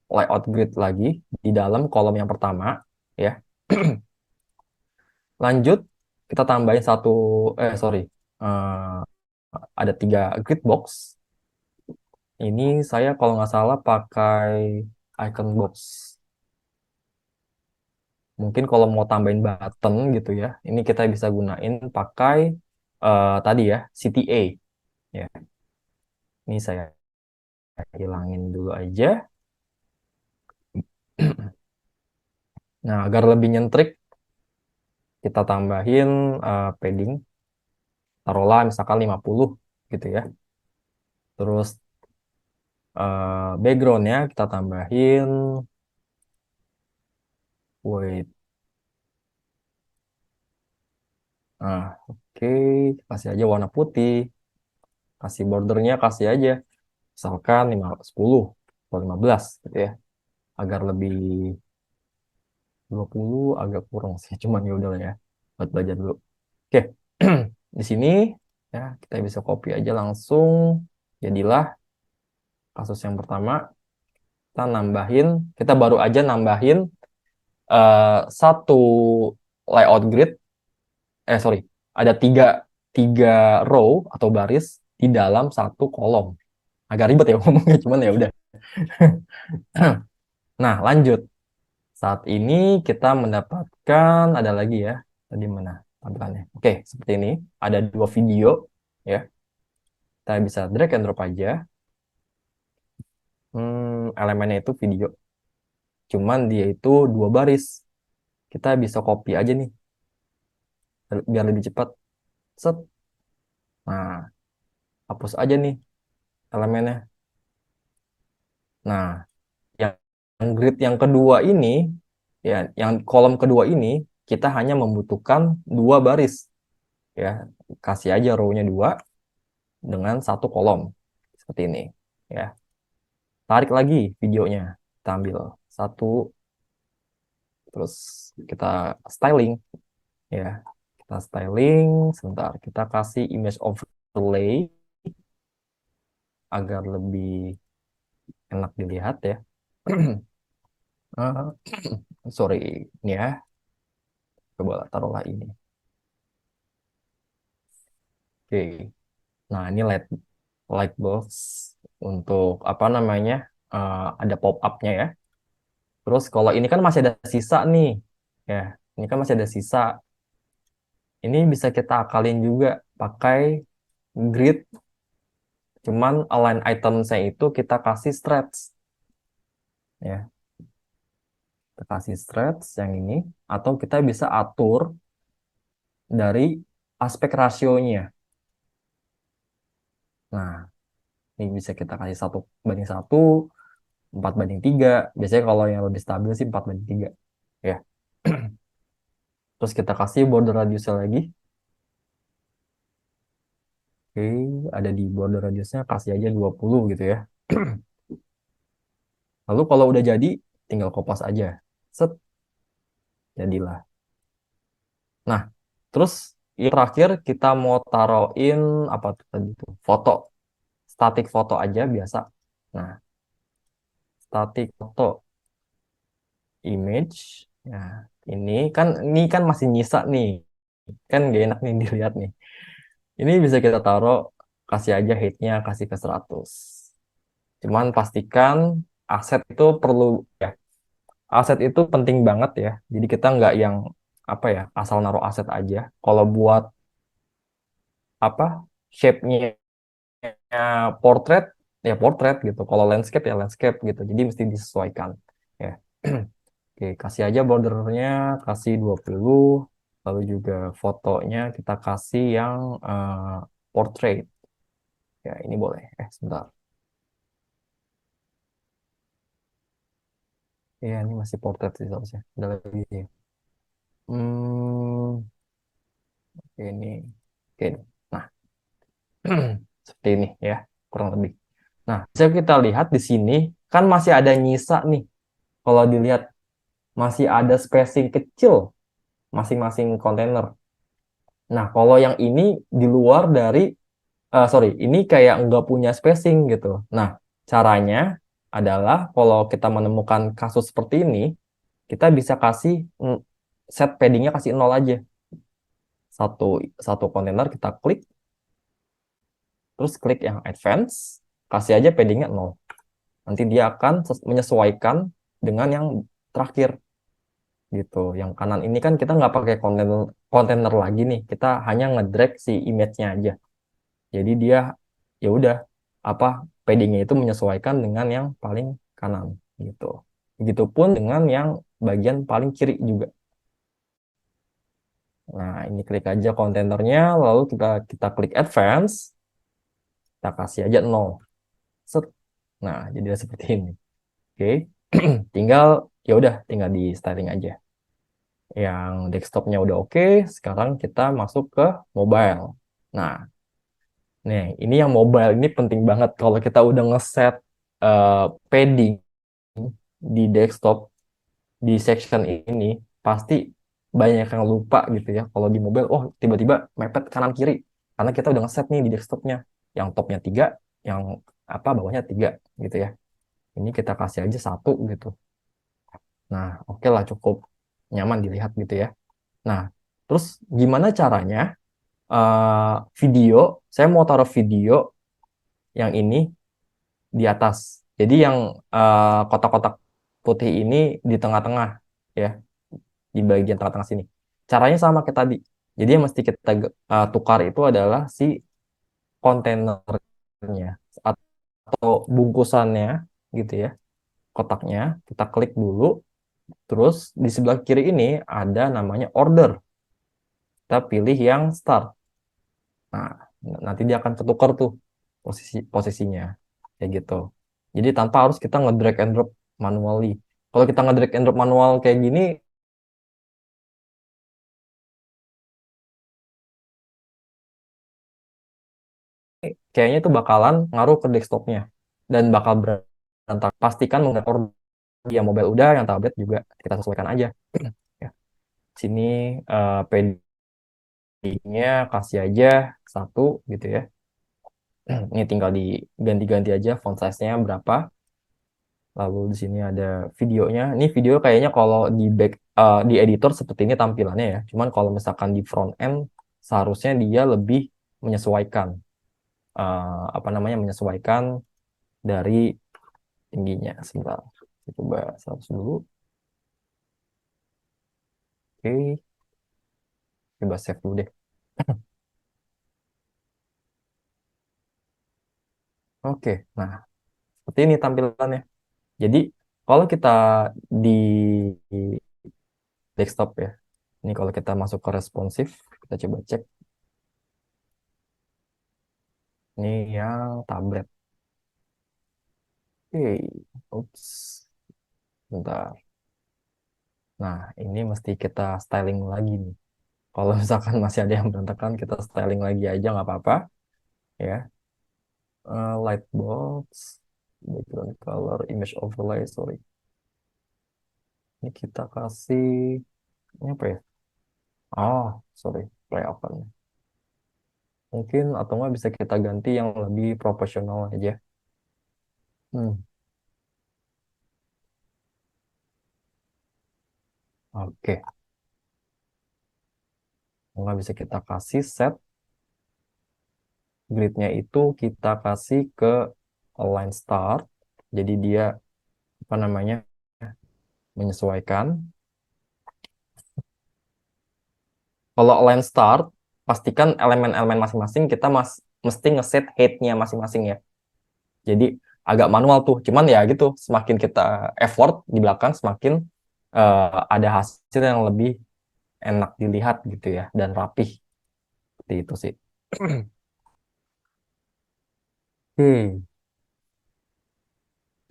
layout grid lagi di dalam kolom yang pertama. Ya, lanjut kita tambahin satu, sorry, eh, ada 3 grid box. Ini saya kalau nggak salah pakai icon box. Mungkin kalau mau tambahin button gitu ya, ini kita bisa gunain pakai tadi ya, CTA. Ya, ini saya hilangin dulu aja. Nah, agar lebih nyentrik, kita tambahin padding. Taruhlah misalkan 50 gitu ya. Terus backgroundnya kita tambahin white. Nah, oke, kasih aja warna putih. Kasih bordernya, kasih aja misalkan 10 atau 15 gitu ya, agar lebih. 20 agak kurang sih, cuman ya udah lah ya, buat belajar dulu. Oke. Di sini ya kita bisa copy aja langsung, jadilah kasus yang pertama. Kita baru aja nambahin satu layout grid, sorry, ada tiga row atau baris di dalam satu kolom. Agak ribet ya ngomongnya, cuman ya udah. Nah, lanjut. Saat ini kita mendapatkan, ada lagi ya, tadi mana tampilannya. Oke, seperti ini. Ada 2 video ya. Kita bisa drag and drop aja. Elemennya itu video. Cuman dia itu 2 baris. Kita bisa copy aja nih, biar lebih cepat. Set. Nah, hapus aja nih elemennya. Nah, yang grid yang kedua ini, ya, yang kolom kedua ini, kita hanya membutuhkan 2 baris. Ya, kasih aja row-nya 2 dengan satu kolom seperti ini ya. Tarik lagi videonya, kita ambil satu, terus kita styling ya. Kita styling sebentar, kita kasih image overlay agar lebih enak dilihat ya. Eh, sorry ini ya, coba taruhlah ini. Oke, nah ini light box untuk apa namanya, ada pop up-nya ya. Terus kalau ini kan masih ada sisa nih, ya. Ini kan masih ada sisa. Ini bisa kita akalin juga pakai grid, cuman align itemsnya itu kita kasih stretch, ya. Kita kasih stretch yang ini, atau kita bisa atur dari aspek rasionya. Nah, ini bisa kita kasih 1:1, 4:3. Biasanya kalau yang lebih stabil sih 4:3, ya. Terus kita kasih border radiusnya lagi. Oke, ada di border radiusnya, kasih aja 20 gitu ya. Lalu kalau udah jadi, tinggal kopas aja. Set, jadilah. Nah, terus yang terakhir kita mau taruhin apa tuh tadi tuh? Foto. Static foto aja biasa. Nah, static foto image. Nah, ini kan masih nyisa nih. Kan gak enak nih dilihat nih. Ini bisa kita taruh, kasih aja height-nya, kasih ke 100. Cuman pastikan aset itu perlu ya. Aset itu penting banget ya. Jadi kita nggak yang apa ya, asal naruh aset aja. Kalau buat apa shape-nya portrait ya portrait gitu. Kalau landscape ya landscape gitu. Jadi mesti disesuaikan ya. Oke, kasih aja bordernya kasih 20, lalu juga fotonya kita kasih yang portrait. Ya, ini boleh. Sebentar. Ya, ini masih portrait sih seharusnya. Ada lagi. Hmm, oke, ini. Oke. Nah, seperti ini ya, kurang lebih. Nah, bisa kita lihat di sini kan masih ada nyisa nih. Kalau dilihat masih ada spacing kecil masing-masing kontainer. Nah, kalau yang ini di luar dari, sorry, ini kayak nggak punya spacing gitu. Nah, caranya adalah kalau kita menemukan kasus seperti ini, kita bisa kasih set paddingnya kasih 0 aja. Satu, satu kontainer kita klik, terus klik yang advance, kasih aja paddingnya 0. Nanti dia akan menyesuaikan dengan yang terakhir gitu. Yang kanan ini kan kita nggak pakai kontainer kontainer lagi nih, kita hanya ngedrag si image-nya aja. Jadi dia ya udah apa paddingnya itu menyesuaikan dengan yang paling kanan gitu. Begitupun dengan yang bagian paling kiri juga. Nah, ini klik aja kontainernya, lalu kita klik advance, kita kasih aja 0. Set. Nah, jadi seperti ini. Oke. Tinggal ya udah tinggal di styling aja. Yang desktopnya udah oke, sekarang kita masuk ke mobile. Nah, nih, ini yang mobile ini penting banget kalau kita udah ngeset padding di desktop di section ini pasti banyak yang lupa gitu ya. Kalau di mobile, oh tiba-tiba mepet kanan kiri karena kita udah ngeset nih di desktopnya. Yang topnya 3, yang apa bawahnya 3 gitu ya. Ini kita kasih aja 1 gitu. Nah, oke lah cukup nyaman dilihat gitu ya. Nah, terus gimana caranya video, saya mau taruh video yang ini di atas. Jadi yang kotak-kotak putih ini di tengah-tengah ya, di bagian tengah-tengah sini. Caranya sama kayak tadi. Jadi yang mesti kita tukar itu adalah si kontainernya atau bungkusannya gitu ya. Kotaknya kita klik dulu, terus di sebelah kiri ini ada namanya order. Kita pilih yang start. Nah, nanti dia akan ketukar tuh posisinya kayak gitu. Jadi tanpa harus kita nge-drag and drop manually. Kalau kita nge-drag and drop manual kayak gini, kayaknya itu bakalan ngaruh ke desktopnya dan bakal berantakan. Pastikan mengatur yang mobile udah, yang tablet juga kita sesuaikan aja. Ya. Sini paddingnya kasih aja 1 gitu ya. Ini tinggal diganti-ganti aja font size-nya berapa. Lalu di sini ada videonya. Ini video kayaknya kalau di editor seperti ini tampilannya ya. Cuman kalau misalkan di front end seharusnya dia lebih menyesuaikan apa namanya menyesuaikan dari tingginya. Sebentar. Coba 100 dulu. Oke, coba save dulu deh. Oke, nah seperti ini tampilannya. Jadi kalau kita di desktop ya, ini kalau kita masuk ke responsif, kita coba cek. Ini yang tablet. Oke, ups, bentar. Nah, ini mesti kita styling lagi nih. Kalau misalkan masih ada yang berantakan, kita styling lagi aja nggak apa-apa. Ya, Lightbox, background color, image overlay, sorry. Ini kita kasih, ini apa ya? Oh, sorry, layout. Mungkin atau nggak bisa kita ganti yang lebih proporsional aja. Hmm, oke. Nggak bisa kita kasih set gridnya itu kita kasih ke align start. Jadi dia apa namanya menyesuaikan. Kalau align start pastikan elemen-elemen masing-masing kita mesti ngeset height-nya masing-masing ya. Jadi agak manual tuh, cuman ya gitu, semakin kita effort di belakang, semakin ada hasil yang lebih enak dilihat gitu ya, dan rapih. Seperti itu sih. Oke,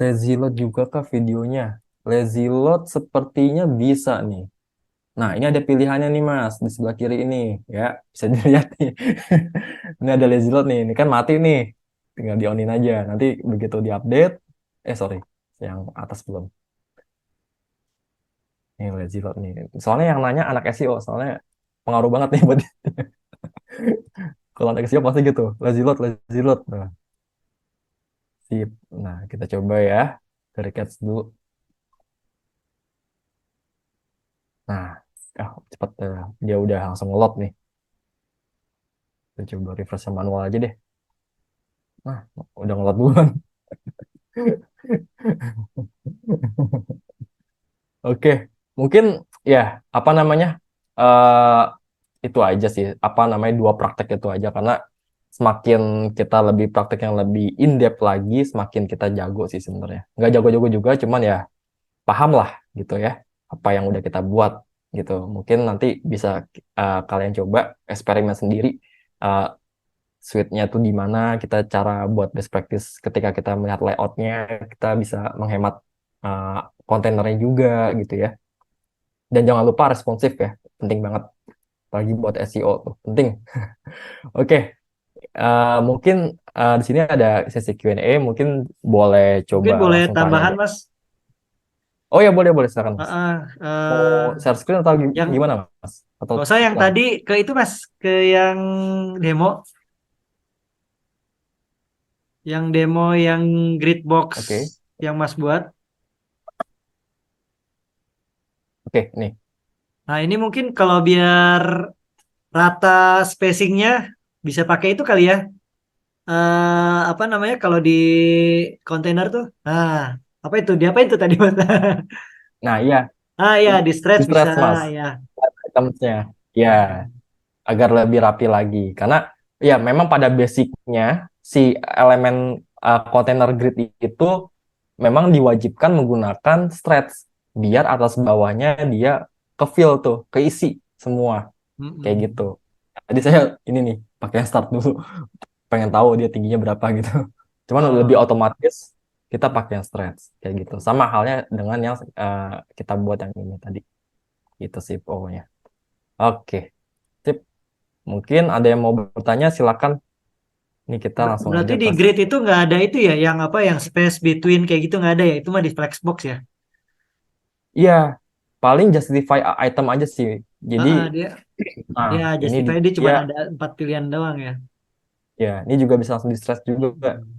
lazy load juga kah videonya? Lazy load sepertinya bisa nih. Nah, ini ada pilihannya nih Mas, di sebelah kiri ini. Ya, bisa dilihat nih. Ini ada lazy load nih, ini kan mati nih. Tinggal di-on-in aja. Nanti begitu di-update, sorry, yang atas belum. Ini lazy load nih. Soalnya yang nanya anak SEO, soalnya pengaruh banget nih buat kalau anak SEO pasti gitu. Lazy load, lazy load. Nah, sip. Nah, kita coba ya. Dari catch dulu. Nah, cepet. Dia udah langsung load nih. Kita coba refresh manual aja deh. Nah, udah ngeload duluan. Oke, mungkin ya apa namanya eh itu aja sih. Apa namanya dua praktek itu aja karena semakin kita lebih praktek yang lebih in depth lagi, semakin kita jago sih sebenarnya. Nggak jago-jago juga, cuman ya paham lah gitu ya apa yang udah kita buat gitu. Mungkin nanti bisa kalian coba eksperimen sendiri. eh suite-nya tuh di mana, kita cara buat best practice ketika kita melihat layoutnya, kita bisa menghemat uh, kontainernya juga gitu ya. Dan jangan lupa responsif ya, penting banget. Lagi buat SEO tuh, penting. Oke, mungkin di sini ada sesi Q&A, mungkin boleh coba Mungkin boleh langsung tanya tambahan deh. Mas. Oh ya, boleh, boleh, silakan Mas. Heeh, Mau share screen atau yang gimana Mas? Atau nggak usah yang langsung? tadi ke itu Mas, ke yang demo, yang grid box Oke, yang Mas buat. oke, nih. Nah ini mungkin kalau biar rata spacingnya bisa pakai itu kali ya. Apa namanya kalau di kontainer tuh? Nah, apa itu? Diapain tuh tadi Mas? Nah, iya, Ah ya, di di stretch bisa stretch Mas, ya. itemsnya. Ya, Ah, agar lebih rapi lagi. Karena ya memang pada basicnya si elemen container grid itu memang diwajibkan menggunakan stretch biar atas bawahnya dia ke fill tuh, keisi semua kayak gitu. mm-mm. Tadi saya ini nih pakai yang start dulu, pengen tahu dia tingginya berapa gitu. Cuman lebih Oh, otomatis kita pakai yang stretch kayak gitu. Sama halnya dengan yang kita buat yang ini tadi. Gitu sih pokoknya. Oke. Sip. Mungkin ada yang mau bertanya, silakan. Ini kita langsung berarti aja di ke. grid itu nggak ada itu ya, yang apa, yang space between kayak gitu nggak ada ya? Itu mah di flexbox ya. Iya, paling justify item aja sih. Jadi, Dia nah ya ini justify dia cuma dia, ada 4 pilihan doang ya. ya ini juga bisa langsung di stress juga Hmm.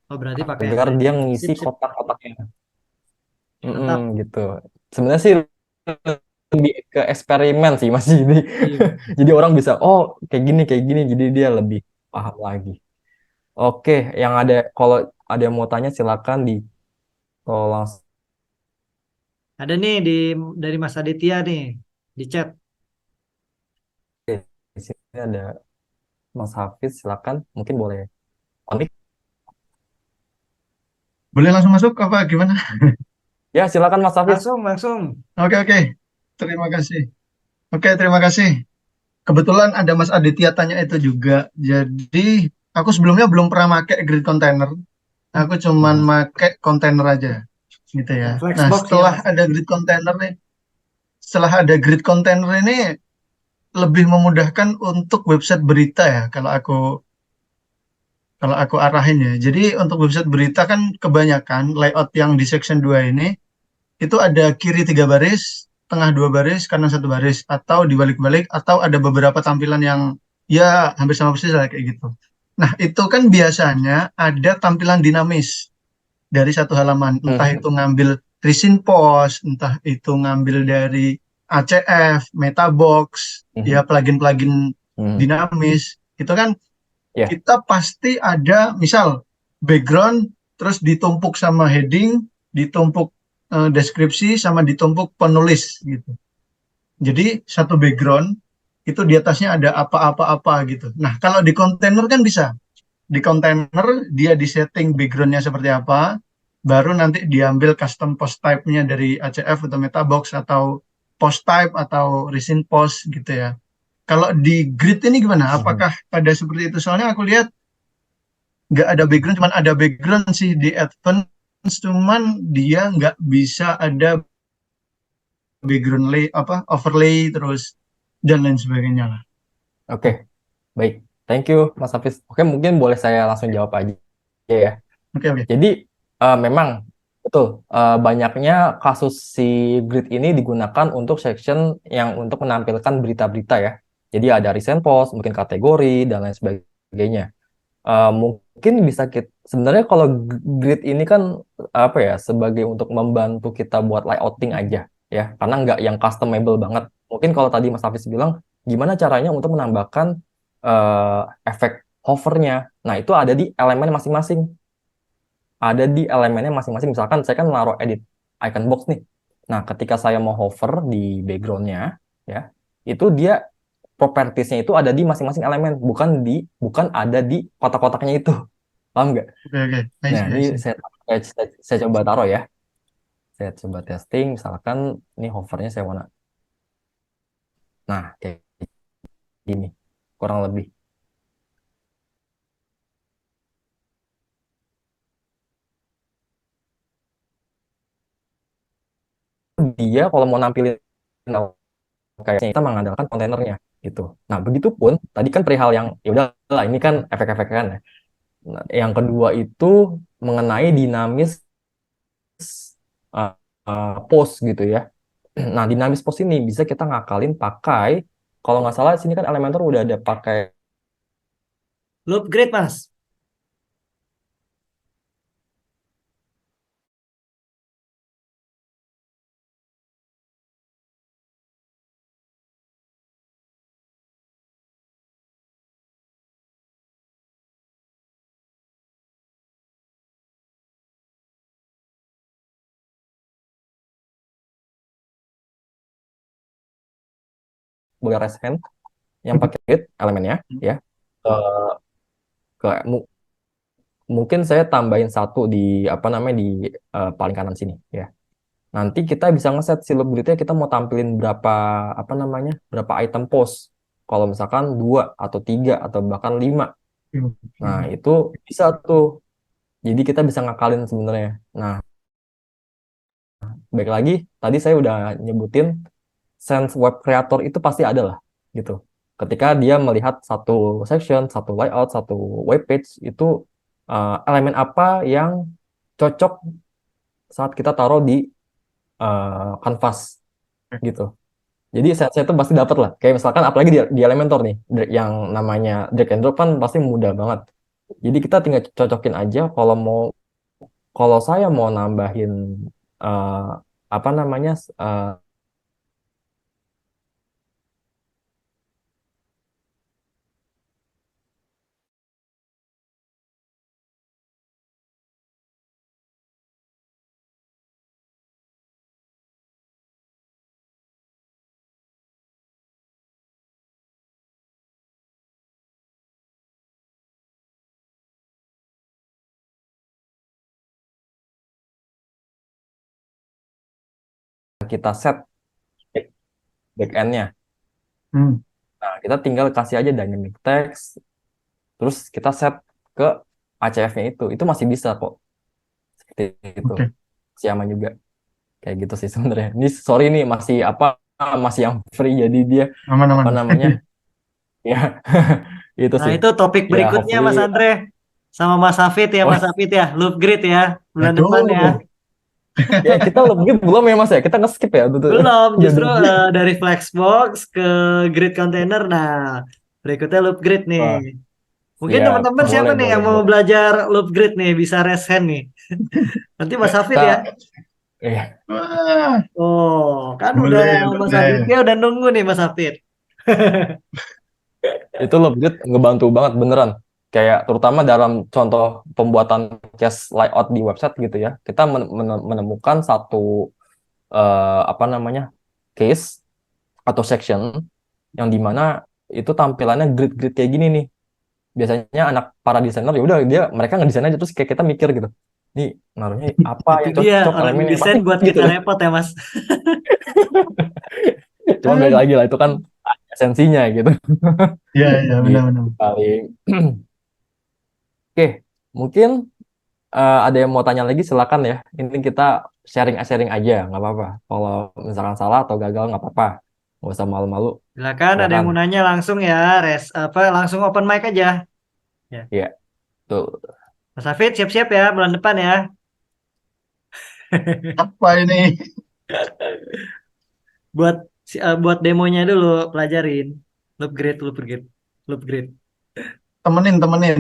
Oh berarti pakai yang agar lain. dia ngisi Sip sip, kotak-kotaknya. mantap. Gitu. Sebenarnya sih lebih ke eksperimen sih masih ini. Iya. Jadi orang bisa, oh kayak gini, jadi dia lebih paham lagi. Oke, yang ada kalau ada yang mau tanya silakan tolong. Ada nih dari Mas Aditya nih di chat. Di sini ada Mas Hafiz, silakan. Mungkin boleh on mic. Boleh langsung masuk apa gimana? Ya, silakan Mas Hafiz. Langsung langsung. Oke, oke. Terima kasih. Oke, terima kasih. Kebetulan ada Mas Aditya tanya itu juga. Jadi, aku sebelumnya belum pernah pakai grid container. Aku cuman Mhm. pakai kontainer aja, gitu Yang ya. Nah, flexbox ya Mas. setelah ada grid container ini lebih memudahkan untuk website berita ya, kalau aku arahin ya. Jadi untuk website berita kan kebanyakan layout yang di section 2 ini itu ada kiri 3 baris, tengah 2 baris, kanan 1 baris, atau dibalik-balik, atau ada beberapa tampilan yang ya hampir sama persis lah kayak gitu. Nah, itu kan biasanya ada tampilan dinamis dari satu halaman, entah Mhm. itu ngambil recent post, entah itu ngambil dari ACF, Metabox, ya Mhm. plugin-plugin Mhm. dinamis, itu kan Ya. kita pasti ada misal background terus ditumpuk sama heading, ditumpuk deskripsi sama ditumpuk penulis gitu. Jadi satu background itu di atasnya ada apa-apa-apa gitu. Nah, kalau di kontainer kan bisa. Di kontainer dia disetting backgroundnya seperti apa, baru nanti diambil custom post type-nya dari ACF atau Metabox atau post type atau resin post gitu ya. Kalau di grid ini gimana? Mhm. Apakah pada seperti itu? Soalnya aku lihat nggak ada background, cuman ada background sih di advance, cuman dia nggak bisa ada background lay apa overlay terus dan lain sebagainya lah. Oke, baik. Thank you, Mas Hafiz. Oke, mungkin boleh saya langsung jawab aja ya. Oke oke. Jadi memang betul banyaknya kasus si grid ini digunakan untuk section yang untuk menampilkan berita-berita ya. Jadi ada recent post, mungkin kategori dan lain sebagainya. Mungkin bisa kita sebenarnya kalau grid ini kan apa ya sebagai untuk membantu kita buat layouting aja ya, karena nggak yang customable banget. Mungkin kalau tadi Mas Hafiz bilang gimana caranya untuk menambahkan eh, efek hovernya. Nah, itu ada di elemen masing-masing. Ada di elemennya masing-masing. Misalkan saya kan naruh edit icon box nih. Nah, ketika saya mau hover di backgroundnya, ya, itu dia propertiesnya itu ada di masing-masing elemen, bukan ada di kotak-kotaknya itu. Paham nggak? Oke oke. I Nah, see, ini I see. saya coba taruh ya. Saya coba testing, misalkan ini hovernya saya warna. Nah, kayak gini, kurang lebih. Dia kalau mau nampilin kayaknya kita mengandalkan kontainernya gitu. Nah, begitupun tadi kan perihal yang ya udahlah ini kan efek-efek kan ya. Nah, yang kedua itu mengenai dinamis uh, post gitu ya. Nah, dinamis post ini bisa kita ngakalin pakai kalau nggak salah di sini kan Elementor udah ada pakai Loop grid, Mas. boleh raise hand yang pakai grid elemennya ya. Eh, ke mungkin saya tambahin satu di apa namanya di paling kanan sini ya. Nanti kita bisa ngeset si loop grid-nya kita mau tampilin berapa apa namanya berapa item post. Kalau misalkan dua atau tiga atau bahkan lima, nah itu bisa tuh. Jadi kita bisa ngakalin sebenarnya. Nah, baik lagi tadi saya udah nyebutin sense web creator itu pasti ada lah gitu. Ketika dia melihat satu section, satu layout, satu web page itu elemen apa yang cocok saat kita taruh di canvas gitu. Jadi saya itu pasti dapat lah. Kayak misalkan apalagi di Elementor nih, yang namanya drag and drop kan pasti mudah banget. Jadi kita tinggal cocokin aja kalau saya mau nambahin eh, apa namanya kita set back end-nya. Hmm, Nah, kita tinggal kasih aja dynamic text, terus kita set ke ACF-nya itu. Itu masih bisa kok. Seperti itu. oke. Masih aman juga. Kayak gitu sih sebenarnya. Ini sorry nih masih apa masih yang free jadi dia Aman apa aman. namanya? Ya. Itu Nah, sih. itu topik Ya, berikutnya, hopefully Mas Andre. Sama Mas Hafid ya, oh Mas Hafid ya. Loop grid ya. Bulan depan ya. Aduh. ya kita lebih belum ya Mas ya. Kita nge-skip ya betul. Belum, justru Jadwal. dari Flexbox ke grid container. Nah, berikutnya loop grid nih. Wah, Mungkin siap. teman-teman siapa Boleh, nih boleh, yang mau boleh. belajar loop grid nih? Bisa raise hand nih. Nanti Mas Hafid ya. Kita Wah, Oh, kan udah boleh Mas boleh. Hafidnya udah nunggu nih Mas Hafid. itu Lovejoy ngebantu banget beneran. Kayak terutama dalam contoh pembuatan case layout di website gitu ya. Kita menemukan satu apa namanya case atau section yang dimana itu tampilannya grid-grid kayak gini nih. Biasanya anak para desainer ya udah mereka ngedesain aja terus kayak kita mikir gitu. Nih naruhnya apa Itu yang dia cocok orang elemen yang mana desain buat gitu. kita repot ya Mas. Cuma balik lagi lah itu kan esensinya gitu. Iya, iya, Gitu benar-benar. paling. Oke, mungkin ada yang mau tanya lagi silakan ya. Ini kita sharing-sharing aja, nggak apa-apa. Kalau misalkan salah atau gagal nggak apa-apa. Nggak usah malu-malu. Silakan ada yang Silakan. mau nanya langsung ya, langsung open mic aja. Ya. Iya, tuh. Mas Hafid siap-siap ya bulan depan ya. Apa ini? Buat buat demonya dulu pelajarin. Loop grade. Loop grade. Temenin, temenin.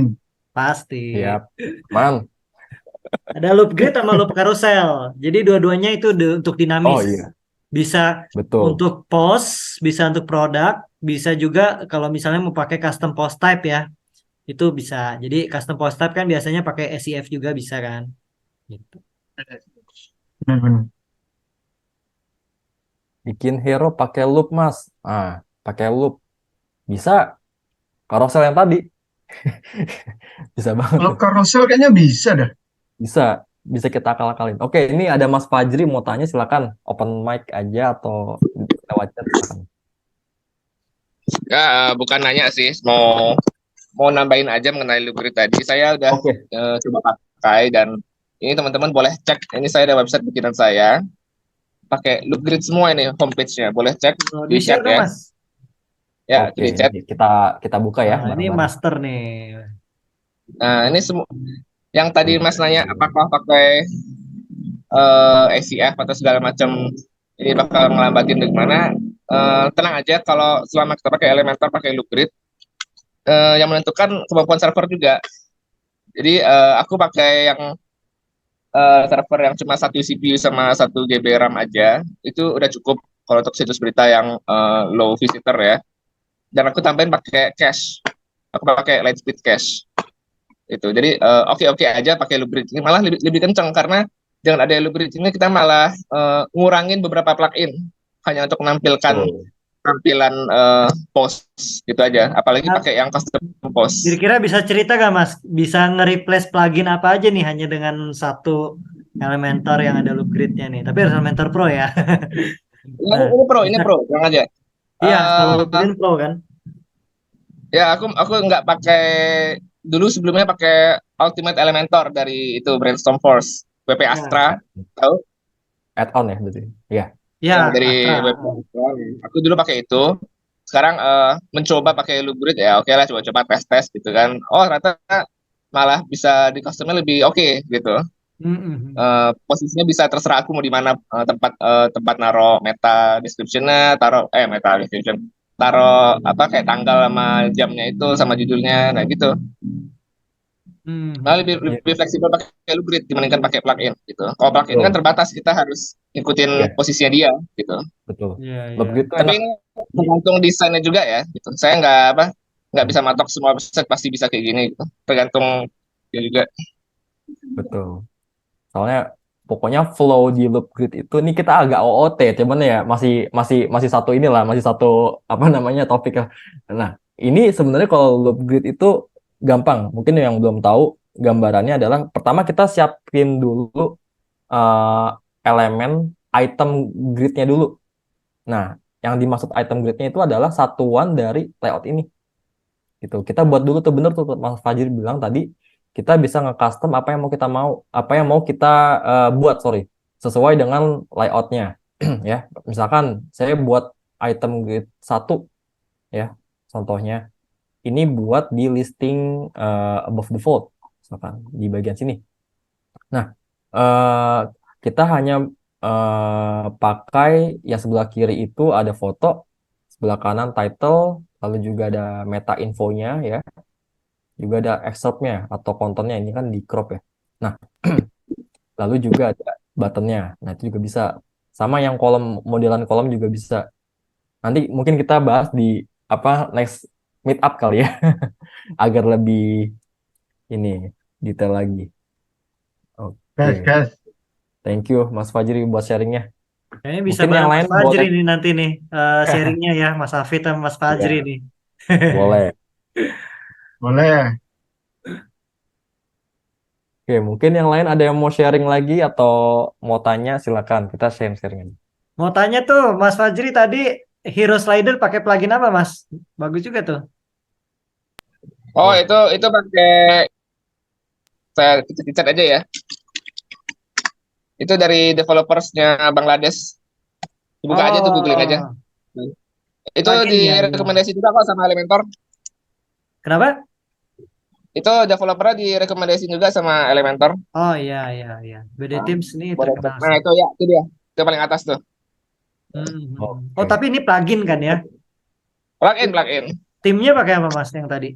Pasti. Siap. Aman. Ada loop grid sama loop carousel. Jadi dua-duanya itu untuk Oh dinamis. iya, Bisa betul. untuk post, bisa untuk produk, bisa juga kalau misalnya mau pakai custom post type ya, itu bisa. Jadi custom post type kan biasanya pakai SEF juga bisa kan. Gitu. Benar-benar. Bikin hero pakai loop, Mas. Pakai loop. Bisa. Carousel yang tadi. Bisa banget Kalau tuh. carousel kayaknya bisa dah. Bisa. Bisa kita akal-akalin. Oke, ini ada Mas Fajri mau tanya silakan. Open mic aja atau lewat chat silakan. Ya, bukan nanya sih, mau mau nambahin aja mengenai Lubrid tadi. Saya udah Oke. coba pakai dan ini teman-teman boleh cek. Ini saya ada website bikinan saya, pakai Lubrid semua ini homepage-nya. Boleh cek Oh, di di share chat dong ya. Mas. Ya, Oke, di chat. ini kita buka ya Nah, ini bareng-bareng. master nih. Nah, ini semua yang tadi Mas nanya apakah pakai ACF atau segala macam ini bakal ngelambatin dari mana? Tenang aja kalau selama kita pakai Elementor pakai Lubrid, yang menentukan kemampuan server juga. Jadi aku pakai yang server yang cuma satu CPU sama satu GB RAM aja, itu udah cukup kalau untuk situs berita yang low visitor ya. Dan aku tambahin pakai cache. Aku pakai Lightspeed cache. Itu. Jadi oke-oke aja pakai Lubrid. Ini malah lebih kencang karena dengan ada Lubrid ini kita malah ngurangin beberapa plugin hanya untuk menampilkan Betul. tampilan post gitu aja. Apalagi Nah, pakai yang custom post. kira-kira bisa cerita gak Mas? Bisa nge-replace plugin apa aja nih hanya dengan satu Elementor yang ada loop grid-nya nih. Tapi harus Elementor Pro ya. Nah, Ini bisa. pro, tenang aja. Iya, kalau loop Eh, grid Pro kan. Ya, aku nggak pakai dulu sebelumnya pakai Ultimate Elementor dari itu Brainstorm Force WP Ya, Astra, tahu? Add-on ya berarti. Iya. Ya ya dari Astra. WP Astra. Aku dulu pakai itu. Sekarang mencoba pakai Lubrid ya, oke lah coba-coba tes-tes gitu kan. Oh, ternyata malah bisa di customnya lebih oke gitu. Mm-mm. Posisinya bisa terserah aku mau di mana tempat naro meta description-nya, meta description. Taruh apa kayak tanggal sama jamnya itu sama judulnya. Nah, gitu. Nah, lebih Iya. lebih fleksibel pakai Lubrid dibandingkan pakai plugin gitu. Kalau plugin kan Betul. terbatas, kita harus ikutin Iya, posisinya dia gitu. betul. Iya, Loop iya. gitu Tapi enak. ini tergantung desainnya juga ya gitu. Saya nggak bisa matok semua website pasti bisa kayak gini gitu. Tergantung dia juga. Betul. Soalnya pokoknya flow di loop grid itu ini kita agak OOT, cuman ya masih masih masih satu inilah, masih satu apa namanya topik lah. Nah, ini sebenarnya kalau loop grid itu gampang. Mungkin yang belum tahu gambarannya adalah pertama kita siapin dulu eh, elemen item gridnya dulu. Nah, yang dimaksud item gridnya itu adalah satuan dari layout ini gitu. Kita buat dulu tuh bener tuh Mas Fajir bilang tadi kita bisa nge-custom apa yang mau kita buat sorry sesuai dengan layoutnya ya. Misalkan saya buat item grid satu ya contohnya ini buat di listing above the fold misalkan di bagian sini. Nah eh, kita hanya pakai yang sebelah kiri itu ada foto, sebelah kanan title, lalu juga ada meta infonya ya juga ada excerptnya atau kontennya ini kan di crop ya. Nah, lalu juga ada buttonnya. Nah, itu juga bisa. Sama yang modelan kolom juga bisa. Nanti mungkin kita bahas di apa next meet up kali ya, agar lebih ini detail lagi. Gas, Oke, gas. thank you Mas Fajri buat sharingnya. Kayaknya bisa Mungkin yang bareng lain Mas Fajri boleh. nih nanti nih sharingnya ya Mas Hafid sama Mas Fajri Ya, nih. boleh. Boleh. Oke, mungkin yang lain ada yang mau sharing lagi atau mau tanya, silakan. Kita sharing-sharing aja. Mau tanya tuh Mas Fajri tadi Hero Slider pakai plugin apa Mas? Bagus juga tuh. Oh, itu pakai saya chat aja ya. Itu dari developersnya Bangladesh. Dibuka aja tuh, googling aja. Oh, Itu plugin ya, ya. direkomendasi juga kok sama Elementor. Kenapa? Itu developernya direkomendasi juga sama Elementor. Oh iya iya iya. BD Nah, Teams ini boleh cek. terkenal Nah, sih. itu ya, itu dia. Itu paling atas tuh. Oh Oke. tapi ini plugin kan ya? Plugin, plugin. Timnya pakai apa Mas yang tadi?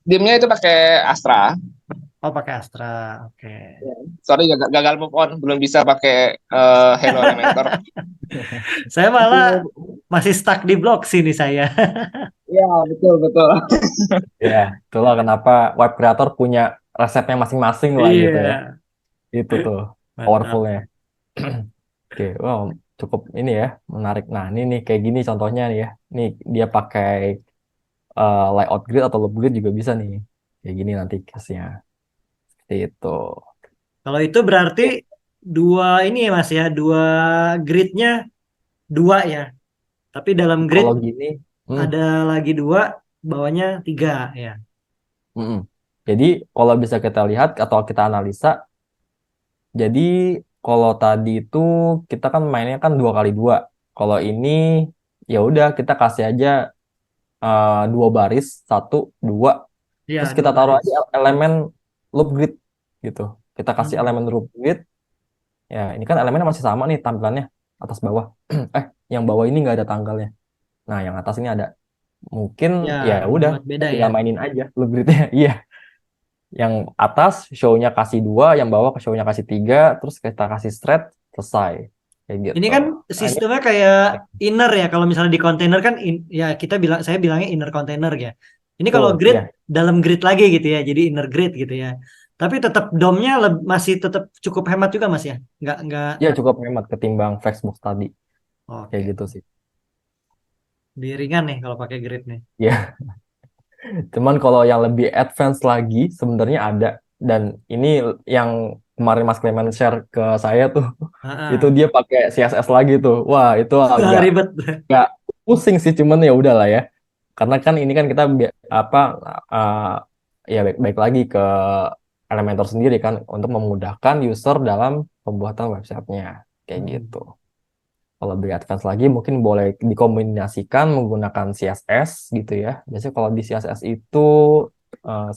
Dimnya itu pakai Astra. Oh pakai Astra. Oke. Sorry, gagal move on, belum bisa pakai Hello Elementor. Saya malah masih stuck di blok sini saya. Iya, betul, betul. Ya, itulah kenapa web creator punya resepnya masing-masing lah gitu ya. Iya, Itu tuh mantap. powerfulnya. Oke, wow, cukup ini ya, menarik. Nah, ini nih kayak gini contohnya nih ya. Nih dia pakai layout grid atau loop grid juga bisa nih. Kayak gini nanti case-nya. Seperti itu. Kalau itu berarti dua ini ya Mas ya, dua gridnya dua ya. Tapi dalam grid Kalau gini, hmm, ada lagi dua, bawahnya tiga ya. mm-mm. Jadi kalau bisa kita lihat atau kita analisa, jadi kalau tadi itu kita kan mainnya kan 2x2. Kalau ini ya udah kita kasih aja 2 baris, 1, 2, Iya, terus dua kita taruh baris. aja elemen loop grid gitu. Kita kasih Hmm. elemen loop grid. Ya ini kan elemennya masih sama nih tampilannya atas bawah. Yang bawah ini nggak ada tanggalnya. Nah yang atas ini ada. Mungkin Ya, ya udah buat kita beda ya. tinggal mainin aja loop gridnya. Iya. Yang atas show-nya kasih 2, yang bawah ke show-nya kasih 3, terus kita kasih straight, selesai. Kayak Ini gitu. kan Nah ini sistemnya kayak inner ya. Kalau misalnya di kontainer kan ya kita bilang saya bilangnya inner container ya. Ini kalau tuh, grid ya, dalam grid lagi gitu ya. Jadi inner grid gitu ya. Tapi tetap domnya masih tetap cukup hemat juga Mas ya. Nggak ya cukup hemat ketimbang Flexbox tadi. Kayak oke. gitu sih. Lebih ringan nih kalau pakai grid nih. Ya, cuman kalau yang lebih advance lagi sebenarnya ada, dan ini yang kemarin Mas Clement share ke saya tuh, itu Heeh. dia pakai CSS lagi tuh. Wah, itu agak Ribet. agak pusing sih, cuman ya udah lah ya. Karena kan ini kan kita apa uh, ya baik lagi ke Elementor sendiri kan untuk memudahkan user dalam pembuatan websitenya kayak Hmm. gitu. Kalau lebih advance lagi mungkin boleh dikombinasikan menggunakan CSS gitu ya. Biasanya kalau di CSS itu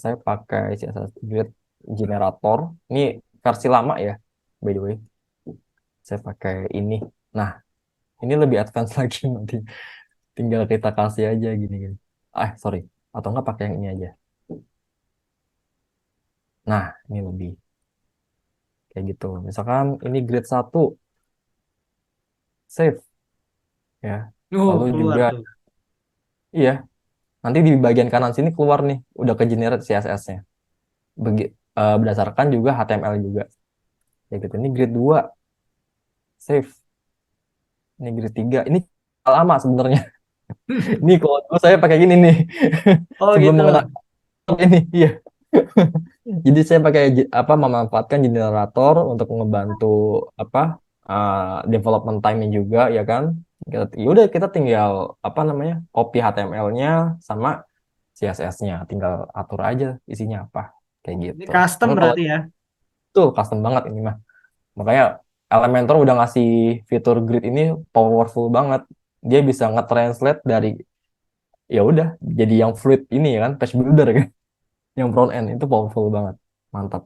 saya pakai CSS Grid Generator. Ini versi lama ya, by the way. Saya pakai ini. Nah, ini lebih advance lagi nanti. Tinggal kita kasih aja gini-gini. Sorry. Atau enggak pakai yang ini aja. Nah, ini lebih kayak gitu. Misalkan ini grade 1, save ya. Lalu Keluar juga, tuh. iya, nanti di bagian kanan sini keluar nih, udah ke generate CSS-nya. Berdasarkan juga HTML juga. Ya gitu. Ini grade 2, save. Ini grade 3. Ini lama sebenarnya. Ini kalau dulu saya pakai gini nih. Oh Sebelum gitu. mengenal ini, iya. Jadi saya pakai memanfaatkan generator untuk ngebantu apa development time-nya juga ya kan. Ya udah kita tinggal copy HTML-nya sama CSS-nya, tinggal atur aja isinya apa kayak Ini gitu. custom Cuman kalau berarti ya. itu custom banget ini mah. Makanya Elementor udah ngasih fitur grid ini powerful banget. Dia bisa nge-translate dari ya udah jadi yang fluid ini ya kan, page builder kan, yang front end itu powerful banget. Mantap.